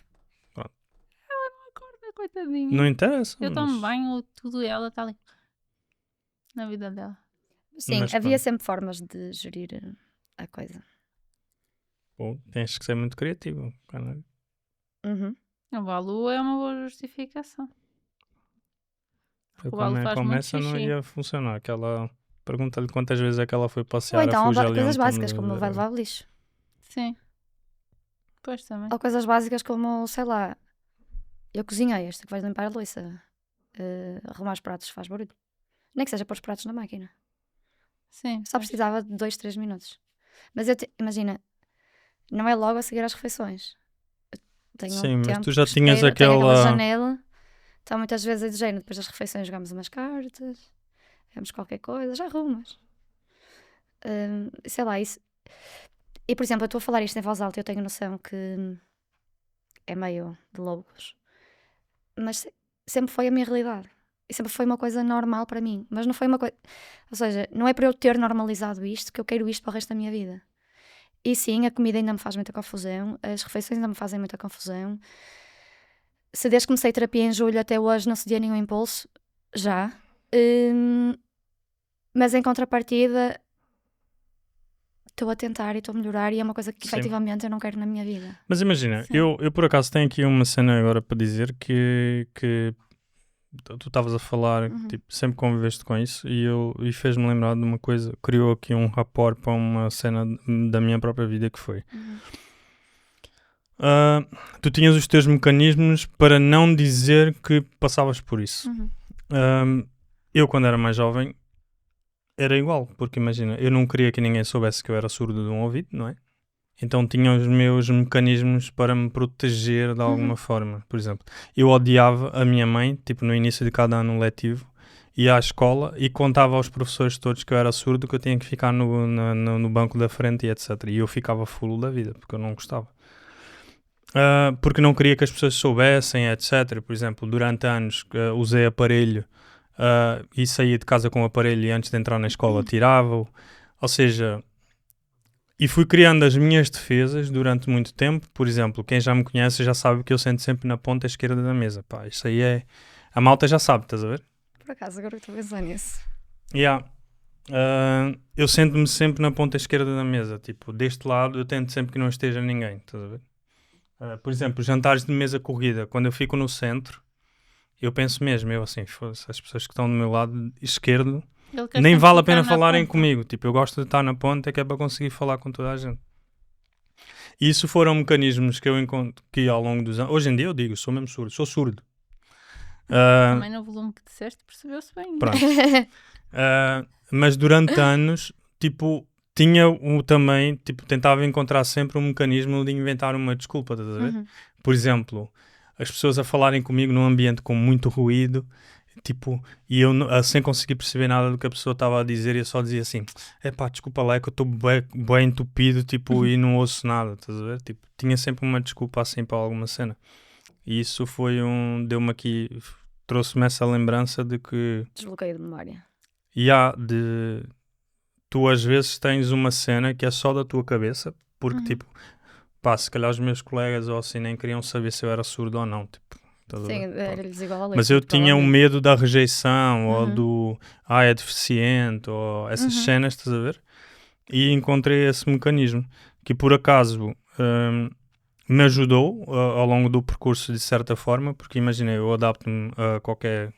Coitadinha. Não interessa. Eu mas- tomo banho, tudo e ela está ali. Na vida dela. Sim, Mas havia pronto. sempre formas de gerir a coisa. Pô, tens que ser muito criativo. Caralho. Uhum. O Balu é uma boa justificação. Eu O Balu faz muito começa não xixi. ia funcionar. Aquela... Pergunta-lhe quantas vezes é que ela foi passear Ou então a fugir ali coisas um básicas, túmulo como de- vai levar o lixo. Sim. Pois também. Ou coisas básicas como, sei lá, eu cozinhei, esta que vais limpar a louça. Arrumar os pratos faz barulho. Nem que seja pôr os pratos na máquina. Sim. Só precisava de 2, 3 minutos. Mas imagina, não é logo a seguir às refeições. Eu tenho Sim, mas tempo tu já de tinhas espera, tenho aquela aquela- janela. Então muitas vezes é de género, depois das refeições jogamos umas cartas, vemos qualquer coisa, já arrumas. Sei lá, isso. E por exemplo, eu estou a falar isto em voz alta, eu tenho noção que é meio de loucos. Mas sempre foi a minha realidade. E sempre foi uma coisa normal para mim. Mas não foi uma coisa. Ou seja, não é para eu ter normalizado isto que eu quero isto para o resto da minha vida. E sim, a comida ainda me faz muita confusão, as refeições ainda me fazem muita confusão. Se desde que comecei a terapia em julho até hoje não cedia nenhum impulso, já. Mas em contrapartida, estou a tentar e estou a melhorar e é uma coisa que Sim. efetivamente eu não quero na minha vida. Mas imagina, Sim. eu por acaso tenho aqui uma cena agora para dizer que tu estavas a falar, Uhum. tipo, sempre conviveste com isso e fez-me lembrar de uma coisa, criou aqui um rapport para uma cena da minha própria vida que foi. Tu tinhas os teus mecanismos para não dizer que passavas por isso. Eu, quando era mais jovem, era igual, porque imagina, eu não queria que ninguém soubesse que eu era surdo de um ouvido, não é? Então tinha os meus mecanismos para me proteger de alguma forma. Por exemplo, eu odiava a minha mãe, tipo, no início de cada ano letivo, ia à escola e contava aos professores todos que eu era surdo, que eu tinha que ficar no banco da frente e etc. E eu ficava fulo da vida, porque eu não gostava. Porque não queria que as pessoas soubessem, etc. Por exemplo, durante anos usei aparelho e saía de casa com o aparelho e antes de entrar na escola tirava-o. Ou seja, e fui criando as minhas defesas durante muito tempo. Por exemplo, quem já me conhece já sabe que eu sento sempre na ponta esquerda da mesa. Pá, isso aí é... A malta já sabe, estás a ver? Por acaso, agora que estou a pensar nisso. Yeah. Eu sento-me sempre na ponta esquerda da mesa. Tipo, deste lado eu tento sempre que não esteja ninguém, estás a ver? Por exemplo, jantares de mesa corrida, quando eu fico no centro, eu penso mesmo, eu assim, foda-se, as pessoas que estão do meu lado esquerdo, Ele quer nem sempre vale a ficar pena na falarem ponta. comigo. Tipo, eu gosto de estar na ponta que é para conseguir falar com toda a gente. E isso foram mecanismos que eu encontro que ao longo dos anos... Hoje em dia eu digo, sou mesmo surdo, sou surdo. Também no volume que disseste percebeu-se bem. Pronto. Mas durante anos, tipo, tinha também, tipo, tentava encontrar sempre um mecanismo de inventar uma desculpa, estás a ver? Por exemplo, as pessoas a falarem comigo num ambiente com muito ruído, tipo, e eu sem conseguir perceber nada do que a pessoa estava a dizer, eu só dizia assim, epá, desculpa lá, é que eu estou bem entupido, tipo, e não ouço nada, estás a ver? Tipo, tinha sempre uma desculpa assim para alguma cena. E isso foi deu-me aqui, trouxe-me essa lembrança de que Desbloqueio de memória. tu às vezes tens uma cena que é só da tua cabeça, porque tipo, pá, se calhar os meus colegas ou assim nem queriam saber se eu era surdo ou não, tipo, estás a ver? Sim, Pronto. era-lhes igual a lei. Mas eu tinha um provavelmente. medo da rejeição ou do, é deficiente ou essas cenas, estás a ver? E encontrei esse mecanismo que por acaso me ajudou ao longo do percurso de certa forma, porque imagina, eu adapto-me a qualquer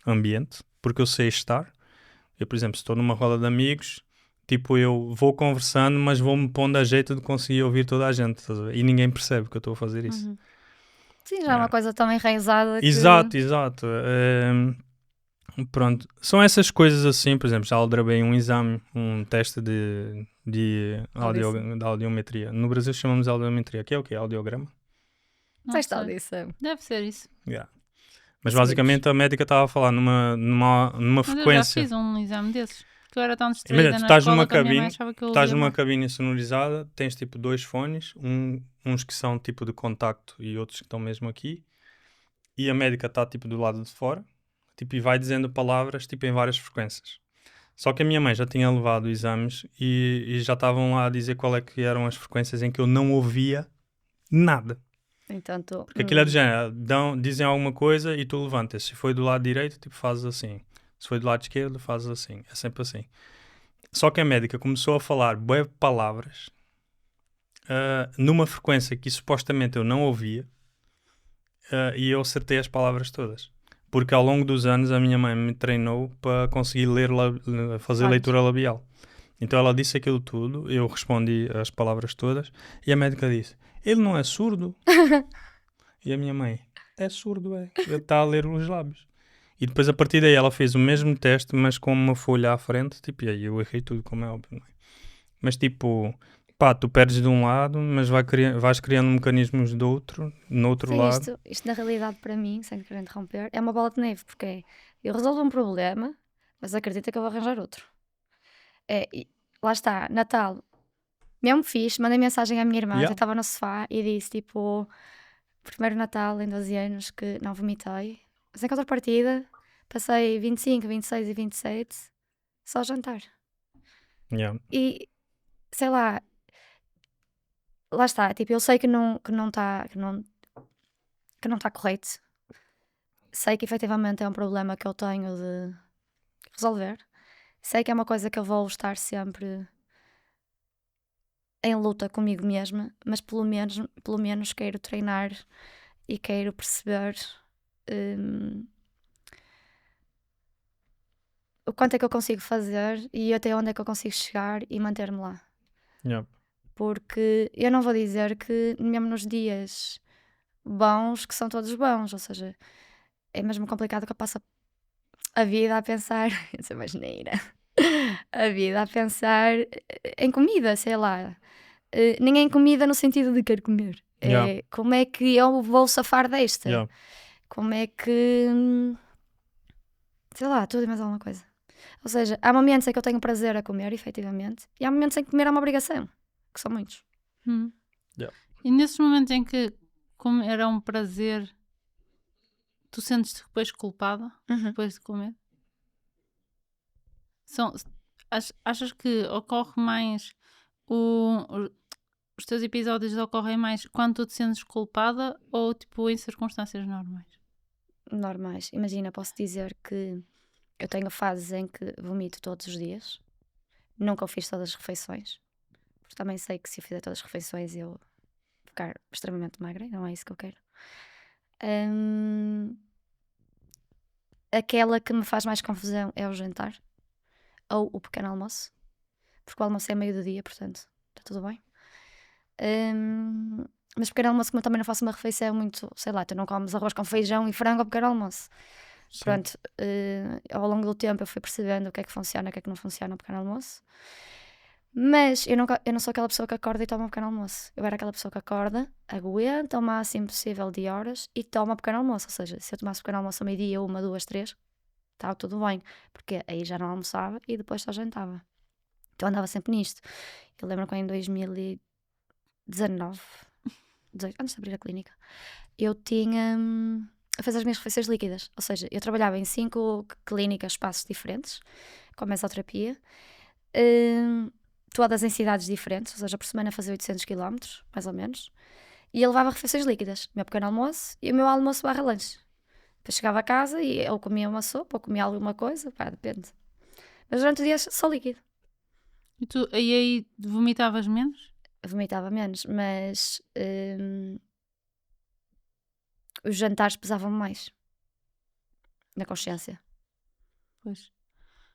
ambiente, porque eu sei estar. Eu, por exemplo, se estou numa roda de amigos, Tipo, eu vou conversando, mas vou-me pondo a jeito de conseguir ouvir toda a gente, estás a ver? E ninguém percebe que eu estou a fazer isso. Uhum. Sim, já é uma coisa tão enraizada que... Exato. Pronto, são essas coisas assim, por exemplo, já aldrabei um exame, um teste de audiometria. No Brasil chamamos de audiometria, que é o quê? Audiograma? Não Tens tal sei. disso. Deve ser isso. Yeah. Mas Isso basicamente a médica estava a falar numa Mas eu já frequência. fiz um exame desses. Porque eu era tão Imagina, distraída tu na estás escola numa que a minha mãe cabine, achava que eu estás ouvia numa mal. cabine sonorizada, tens tipo 2 fones, uns que são tipo de contacto e outros que estão mesmo aqui, e a médica está tipo do lado de fora, tipo, e vai dizendo palavras tipo em várias frequências. Só que a minha mãe já tinha levado exames e já estavam lá a dizer qual é que eram as frequências em que eu não ouvia nada. Então tu... Porque aquilo é do género, dizem alguma coisa e tu levantas. Se foi do lado direito, tipo, fazes assim. Se foi do lado esquerdo, fazes assim. É sempre assim. Só que a médica começou a falar bué palavras numa frequência que supostamente eu não ouvia e eu acertei as palavras todas. Porque ao longo dos anos a minha mãe me treinou para conseguir fazer Olhos. leitura labial. Então ela disse aquilo tudo, eu respondi as palavras todas e a médica disse: ele não é surdo? E a minha mãe: é surdo, é. Ele está a ler os lábios. E depois a partir daí ela fez o mesmo teste, mas com uma folha à frente, tipo, e aí eu errei tudo, como é óbvio. Não é? Mas tipo, pá, tu perdes de um lado, mas vais criando mecanismos do outro, no outro Sim, lado. isto na realidade para mim, sem querer interromper, é uma bola de neve, porque é, eu resolvo um problema, mas acredita que eu vou arranjar outro. Lá está, Natal, mesmo fixe, mandei mensagem à minha irmã, Yeah. já estava no sofá e disse tipo, primeiro Natal em 12 anos que não vomitei, mas em contrapartida passei 25, 26 e 27 só a jantar. Yeah. E sei lá está, tipo, eu sei que não está que não está correto. Sei que efetivamente é um problema que eu tenho de resolver. Sei que é uma coisa que eu vou estar sempre em luta comigo mesma, mas pelo menos quero treinar e quero perceber o quanto é que eu consigo fazer e até onde é que eu consigo chegar e manter-me lá. Yeah. Porque eu não vou dizer que mesmo nos dias bons que são todos bons, ou seja, é mesmo complicado que eu passo a vida a pensar, essa imagineira, a vida a pensar em comida, sei lá. Nem em comida no sentido de quero comer. Yeah. É como é que eu vou safar desta? Yeah. Como é que. Sei lá, tudo e mais alguma coisa. Ou seja, há momentos em que eu tenho prazer a comer, efetivamente, e há momentos em que comer é uma obrigação, que são muitos. Yeah. E nesses momentos em que comer é um prazer, tu sentes-te depois culpada depois de comer? Achas que ocorre mais os teus episódios ocorrem mais quando tu te sentes culpada ou tipo em circunstâncias normais? Normais. Imagina, posso dizer que eu tenho fases em que vomito todos os dias. Nunca o fiz todas as refeições. Porque também sei que se eu fizer todas as refeições eu vou ficar extremamente magra. Não é isso que eu quero. Aquela que me faz mais confusão é o jantar. Ou o pequeno almoço. Porque o almoço é meio do dia, portanto, está tudo bem. Mas pequeno almoço, como eu também não faço uma refeição muito, sei lá, tu não comes arroz com feijão e frango ao pequeno almoço. Sim. Pronto, ao longo do tempo eu fui percebendo o que é que funciona, o que é que não funciona no pequeno almoço. Mas eu não sou aquela pessoa que acorda e toma um pequeno almoço. Eu era aquela pessoa que acorda, aguenta o máximo possível de horas e toma um pequeno almoço. Ou seja, se eu tomasse pequeno almoço ao meio-dia, 1, 2, 3, estava tudo bem. Porque aí já não almoçava e depois só jantava. Então andava sempre nisto. Eu lembro que em 2019, 18, antes de abrir a clínica, eu tinha a fazer as minhas refeições líquidas. Ou seja, eu trabalhava em 5 clínicas, espaços diferentes, com a mesoterapia, todas em cidades diferentes, ou seja, por semana fazia 800 km, mais ou menos, e eu levava refeições líquidas, o meu pequeno almoço e o meu almoço / lanche. Depois chegava a casa e eu comia uma sopa ou comia alguma coisa, pá, depende. Mas durante o dia só líquido. E tu aí vomitavas menos? Vomitava menos, mas os jantares pesavam mais na consciência. Pois.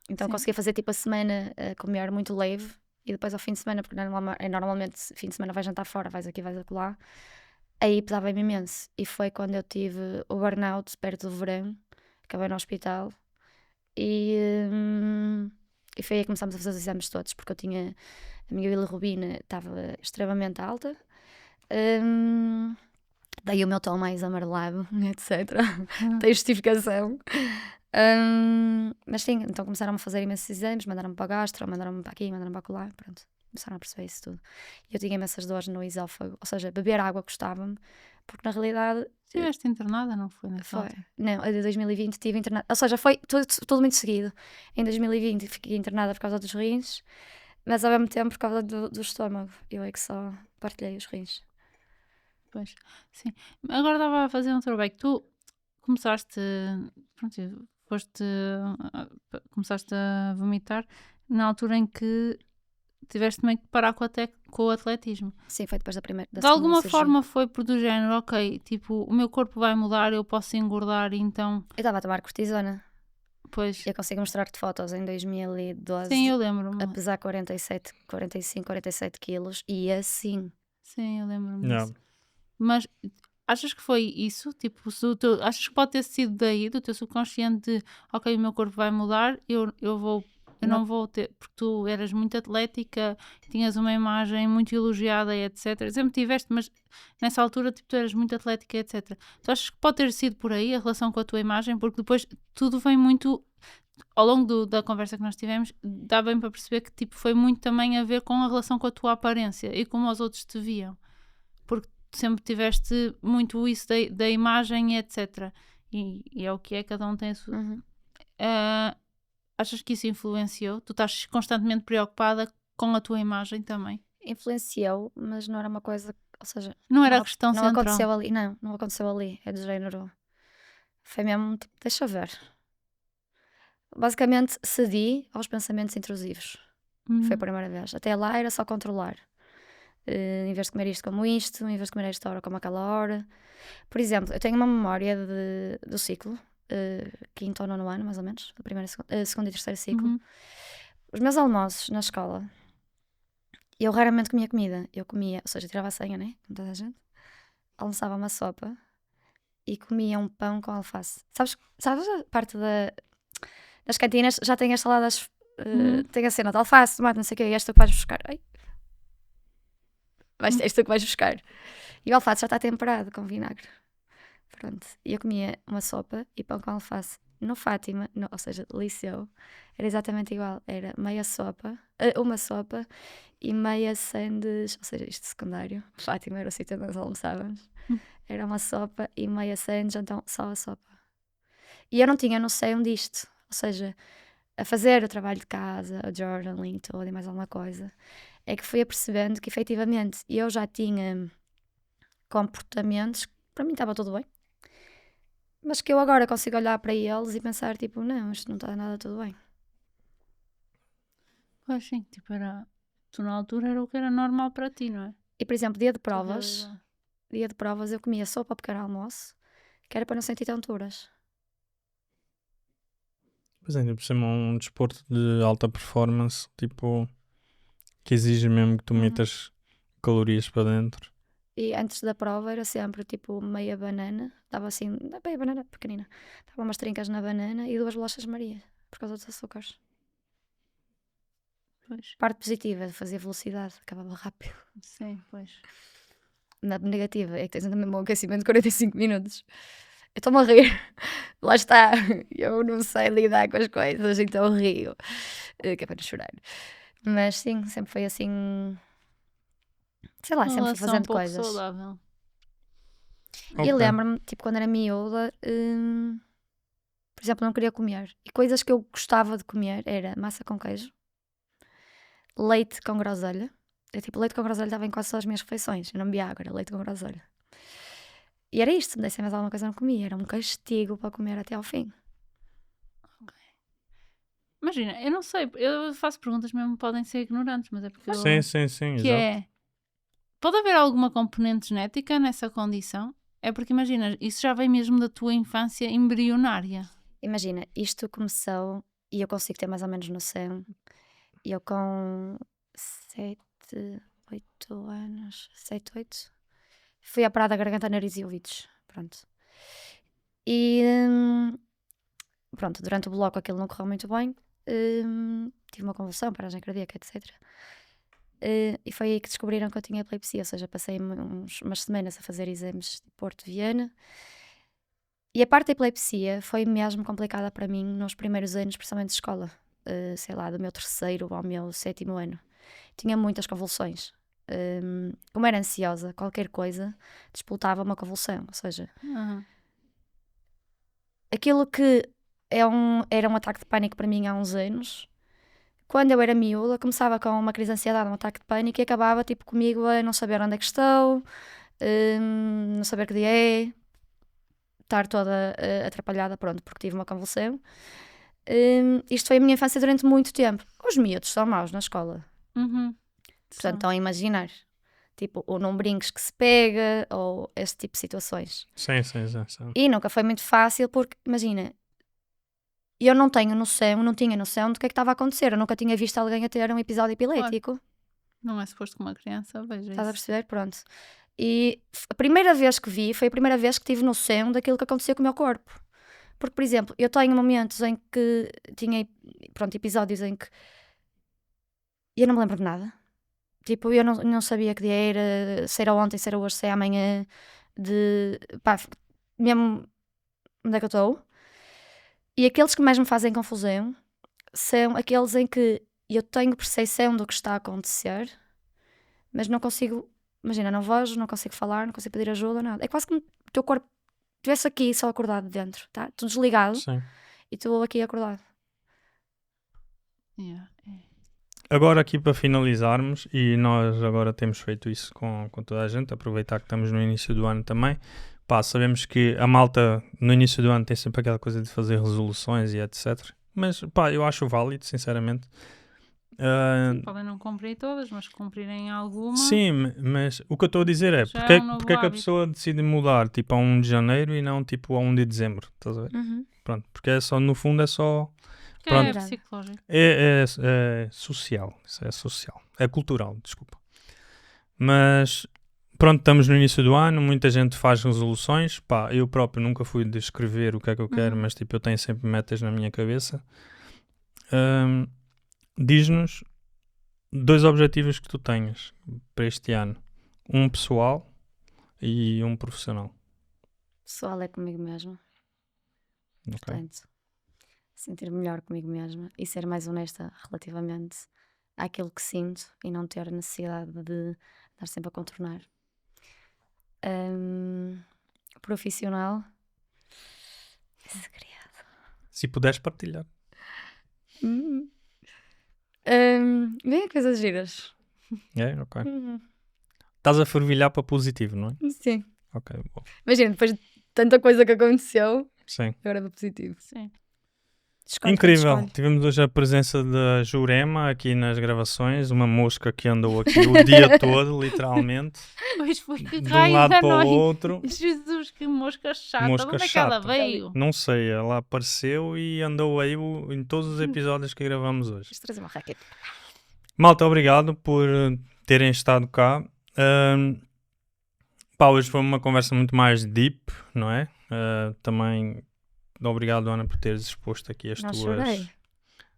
Então Sim. conseguia fazer tipo a semana a comer muito leve e depois ao fim de semana, porque normalmente fim de semana vais jantar fora, vais aqui, vais acolá. Aí pesava-me imenso. E foi quando eu tive o burnout perto do verão, acabei no hospital e foi aí que começámos a fazer os exames todos, porque eu tinha a minha bilirrubina estava extremamente alta. Daí o meu tom mais amarelado, etc. Tem justificação. Mas sim, então começaram-me a fazer imensos exames, mandaram-me para a gastro, mandaram-me para aqui, mandaram-me para lá, pronto. Começaram a perceber isso tudo. E eu tinha imensas dores no esófago, ou seja, beber água custava-me, porque na realidade Estiveste internada, não foi? Nessa foi. altura? Não, a de 2020 estive internada, ou seja, foi tudo muito seguido. Em 2020 fiquei internada por causa dos rins, mas ao mesmo tempo por causa do estômago. Eu é que só partilhei os rins. Pois, sim. Agora estava a fazer um throwback. Tu começaste, pronto, começaste a vomitar na altura em que tiveste também que parar com o atletismo. Sim, foi depois da De segunda alguma cirurgia. forma foi por do género, ok, tipo, o meu corpo vai mudar, eu posso engordar, então, Eu estava a tomar cortisona. pois, Eu consigo mostrar-te fotos em 2012, sim, eu lembro-me. a pesar 45, 47 quilos e assim. Sim, eu lembro-me Yeah. disso. Mas achas que foi isso? Tipo, achas que pode ter sido daí, do teu subconsciente de, ok, o meu corpo vai mudar, eu não vou ter, porque tu eras muito atlética, tinhas uma imagem muito elogiada e etc. Sempre tiveste, mas nessa altura tipo, tu eras muito atlética e etc. Tu achas que pode ter sido por aí a relação com a tua imagem? Porque depois tudo vem muito, ao longo da conversa que nós tivemos, dá bem para perceber que tipo, foi muito também a ver com a relação com a tua aparência e como os outros te viam. Porque sempre tiveste muito isso da imagem e etc. E é o que é, cada um tem a sua... achas que isso influenciou? Tu estás constantemente preocupada com a tua imagem também? Influenciou, mas não era uma coisa, ou seja, Não era a questão não central. aconteceu ali, não aconteceu ali, é do género. Foi mesmo, tipo, deixa eu ver. Basicamente cedi aos pensamentos intrusivos. Foi a primeira vez. Até lá era só controlar. Em vez de comer isto como isto, em vez de comer esta hora como aquela hora. Por exemplo, eu tenho uma memória do ciclo, quinto ou nono ano, mais ou menos, do segundo e terceiro ciclo. Os meus almoços na escola, eu raramente comia comida. Eu comia, ou seja, tirava a senha, né? Como toda a gente. Almoçava uma sopa e comia um pão com alface. Sabes a parte das cantinas já tem as saladas, tem a cena de alface, tomate, não sei o quê, e esta que vais buscar. Ai. Esta que vais buscar. E o alface já está temperado com vinagre. Pronto. E eu comia uma sopa e pão com alface. No Fátima, ou seja, Liceu, era exatamente igual. Era meia sopa, uma sopa e meia sandes, ou seja, isto secundário. Fátima era o sítio onde nós almoçávamos. Era uma sopa e meia sandes, então só a sopa. E eu não tinha noção disto. Ou seja, a fazer o trabalho de casa, o journaling todo e mais alguma coisa, é que fui apercebendo que efetivamente eu já tinha comportamentos que para mim estava tudo bem, mas que eu agora consigo olhar para eles e pensar tipo, não, isto não está nada tudo bem. Pois sim, tipo tu na altura era o que era normal para ti, não é? E por exemplo, dia de provas eu comia sopa ao pequeno almoço, que era para não sentir tonturas. Pois é, por cima um desporto de alta performance, tipo, que exige mesmo que tu metas calorias para dentro. E antes da prova era sempre tipo meia banana, dava assim, meia banana pequenina, dava umas trincas na banana e 2 bolachas Maria, por causa dos açúcares. Pois. Parte positiva, fazia velocidade, acabava rápido. Sim, pois. Na negativa é que tens mesmo um aquecimento de 45 minutos. Eu estou-me a rir. Lá está. Eu não sei lidar com as coisas, então rio. Que é para não chorar. Mas sim, sempre foi assim. Sei lá, sempre fui fazendo pouco coisas. saudável. E lembro-me, tipo, quando era miúda, por exemplo, não queria comer. E coisas que eu gostava de comer era massa com queijo, leite com groselha. É tipo, leite com groselha estava em quase todas as minhas refeições. Eu não bebia água, era leite com groselha. E era isto, se me dessem mais alguma coisa eu não comia. Era um castigo para comer até ao fim. Imagina, eu não sei, eu faço perguntas mesmo que podem ser ignorantes, mas é porque Sim, que exato. pode haver alguma componente genética nessa condição? É porque imagina, isso já vem mesmo da tua infância embrionária. Imagina, isto começou e eu consigo ter mais ou menos noção. E eu com 7, 8 anos, 7, 8, fui à parada garganta, nariz e ouvidos. Pronto. E pronto, durante o bloco aquilo não correu muito bem. Tive uma convulsão, paragem cardíaca, etc. E foi aí que descobriram que eu tinha epilepsia, ou seja, passei umas semanas a fazer exames de Porto Viana. E a parte da epilepsia foi mesmo complicada para mim nos primeiros anos, principalmente de escola. Sei lá, do meu 3º ao meu 7º ano. Tinha muitas convulsões. Como era ansiosa, qualquer coisa disputava uma convulsão. Ou seja, aquilo que era um ataque de pânico para mim há uns anos, quando eu era miúda, começava com uma crise de ansiedade, um ataque de pânico, e acabava tipo comigo a não saber onde é que estou, não saber que dia é, estar toda atrapalhada, pronto, porque tive uma convulsão. Isto foi a minha infância durante muito tempo. Os miúdos são maus na escola. Portanto, estão a imaginar. Tipo, ou não brinques que se pega, ou esse tipo de situações. Sim. E nunca foi muito fácil, porque, imagina, eu não tinha noção do que é que estava a acontecer. Eu nunca tinha visto alguém a ter um episódio epilético. Claro. Não é suposto que uma criança veja Estás a isso. perceber? Pronto. E a primeira vez que vi, foi a primeira vez que tive noção daquilo que acontecia com o meu corpo. Porque, por exemplo, eu tenho momentos em que tinha, pronto, episódios em que eu não me lembro de nada. Tipo, eu não sabia que dia era, se era ontem, se era hoje, se é amanhã, mesmo onde é que eu estou. E aqueles que mais me fazem confusão são aqueles em que eu tenho percepção do que está a acontecer, mas não consigo, imagina, não vejo, não consigo falar, não consigo pedir ajuda, nada. É quase como o teu corpo estivesse aqui só acordado dentro, tá? Tu desligado. Sim. E tu aqui acordado. Agora aqui para finalizarmos, e nós agora temos feito isso com toda a gente, aproveitar que estamos no início do ano também, sabemos que a malta no início do ano tem sempre aquela coisa de fazer resoluções e etc. Mas eu acho válido, sinceramente. Podem não cumprir todas, mas cumprirem alguma. Sim, mas o que eu estou a dizer é, Já porque, é um novo porque é que a hábito. pessoa decide mudar tipo a 1 de janeiro e não tipo a 1 de dezembro, estás a ver? Pronto, porque é só, no fundo é só... Que Pronto. é psicológico. É social, isso é social, é cultural, desculpa. Mas pronto, estamos no início do ano, muita gente faz resoluções, eu próprio nunca fui de escrever o que é que eu quero, mas tipo eu tenho sempre metas na minha cabeça. Diz-nos 2 objetivos que tu tenhas para este ano, um pessoal e um profissional. Pessoal é comigo mesma. Ok. Portanto, sentir melhor comigo mesma e ser mais honesta relativamente àquilo que sinto e não ter a necessidade de estar sempre a contornar. Profissional. Segredo. Se puderes partilhar. Bem, coisas giras. É, ok. Estás a fervilhar para positivo, não é? Sim. Ok, bom. Imagina, depois de tanta coisa que aconteceu, Sim. agora é para positivo. Sim. Escolhe, Incrível, escolhe. tivemos hoje a presença da Jurema aqui nas gravações, uma mosca que andou aqui o dia todo, literalmente, Pois foi que de um raio lado da para o noite. outro. Jesus, que mosca chata. Mosca Onde é que ela chata. veio? Não sei, ela apareceu e andou aí em todos os episódios que gravamos hoje. Deixa eu trazer uma raquete. Malta, obrigado por terem estado cá. Hoje foi uma conversa muito mais deep, não é? Também obrigado, Ana, por teres exposto aqui as Não tuas... chorei.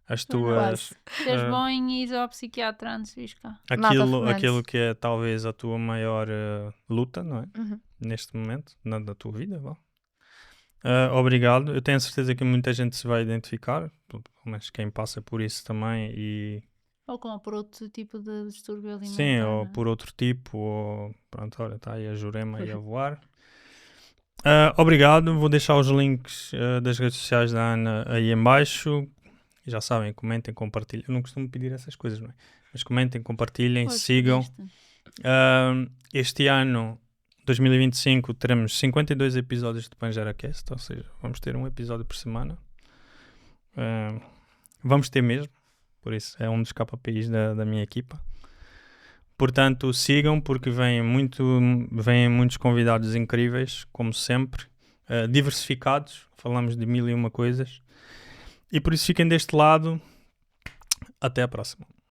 As Não, tuas... Tens bom em ir ao psiquiatra antes, viste cá. Aquilo que é talvez a tua maior luta, não é? Neste momento, da tua vida, vá. Obrigado. Eu tenho a certeza que muita gente se vai identificar, pelo menos quem passa por isso também e... Ou por outro tipo de distúrbio alimentar. Sim, ou não é? por outro tipo, ou... Pronto, olha, está aí a Jurema aí a voar. Obrigado. Vou deixar os links das redes sociais da Ana aí em baixo. Já sabem, comentem, compartilhem. Eu não costumo pedir essas coisas, não é? Mas comentem, compartilhem, Pois, sigam. pediste. Este ano, 2025, teremos 52 episódios de PanjeraCast, ou seja, vamos ter um episódio por semana. Vamos ter mesmo, por isso é um dos KPIs da minha equipa. Portanto, sigam, porque vêm muitos convidados incríveis, como sempre, diversificados, falamos de 1001 coisas. E por isso fiquem deste lado. Até à próxima.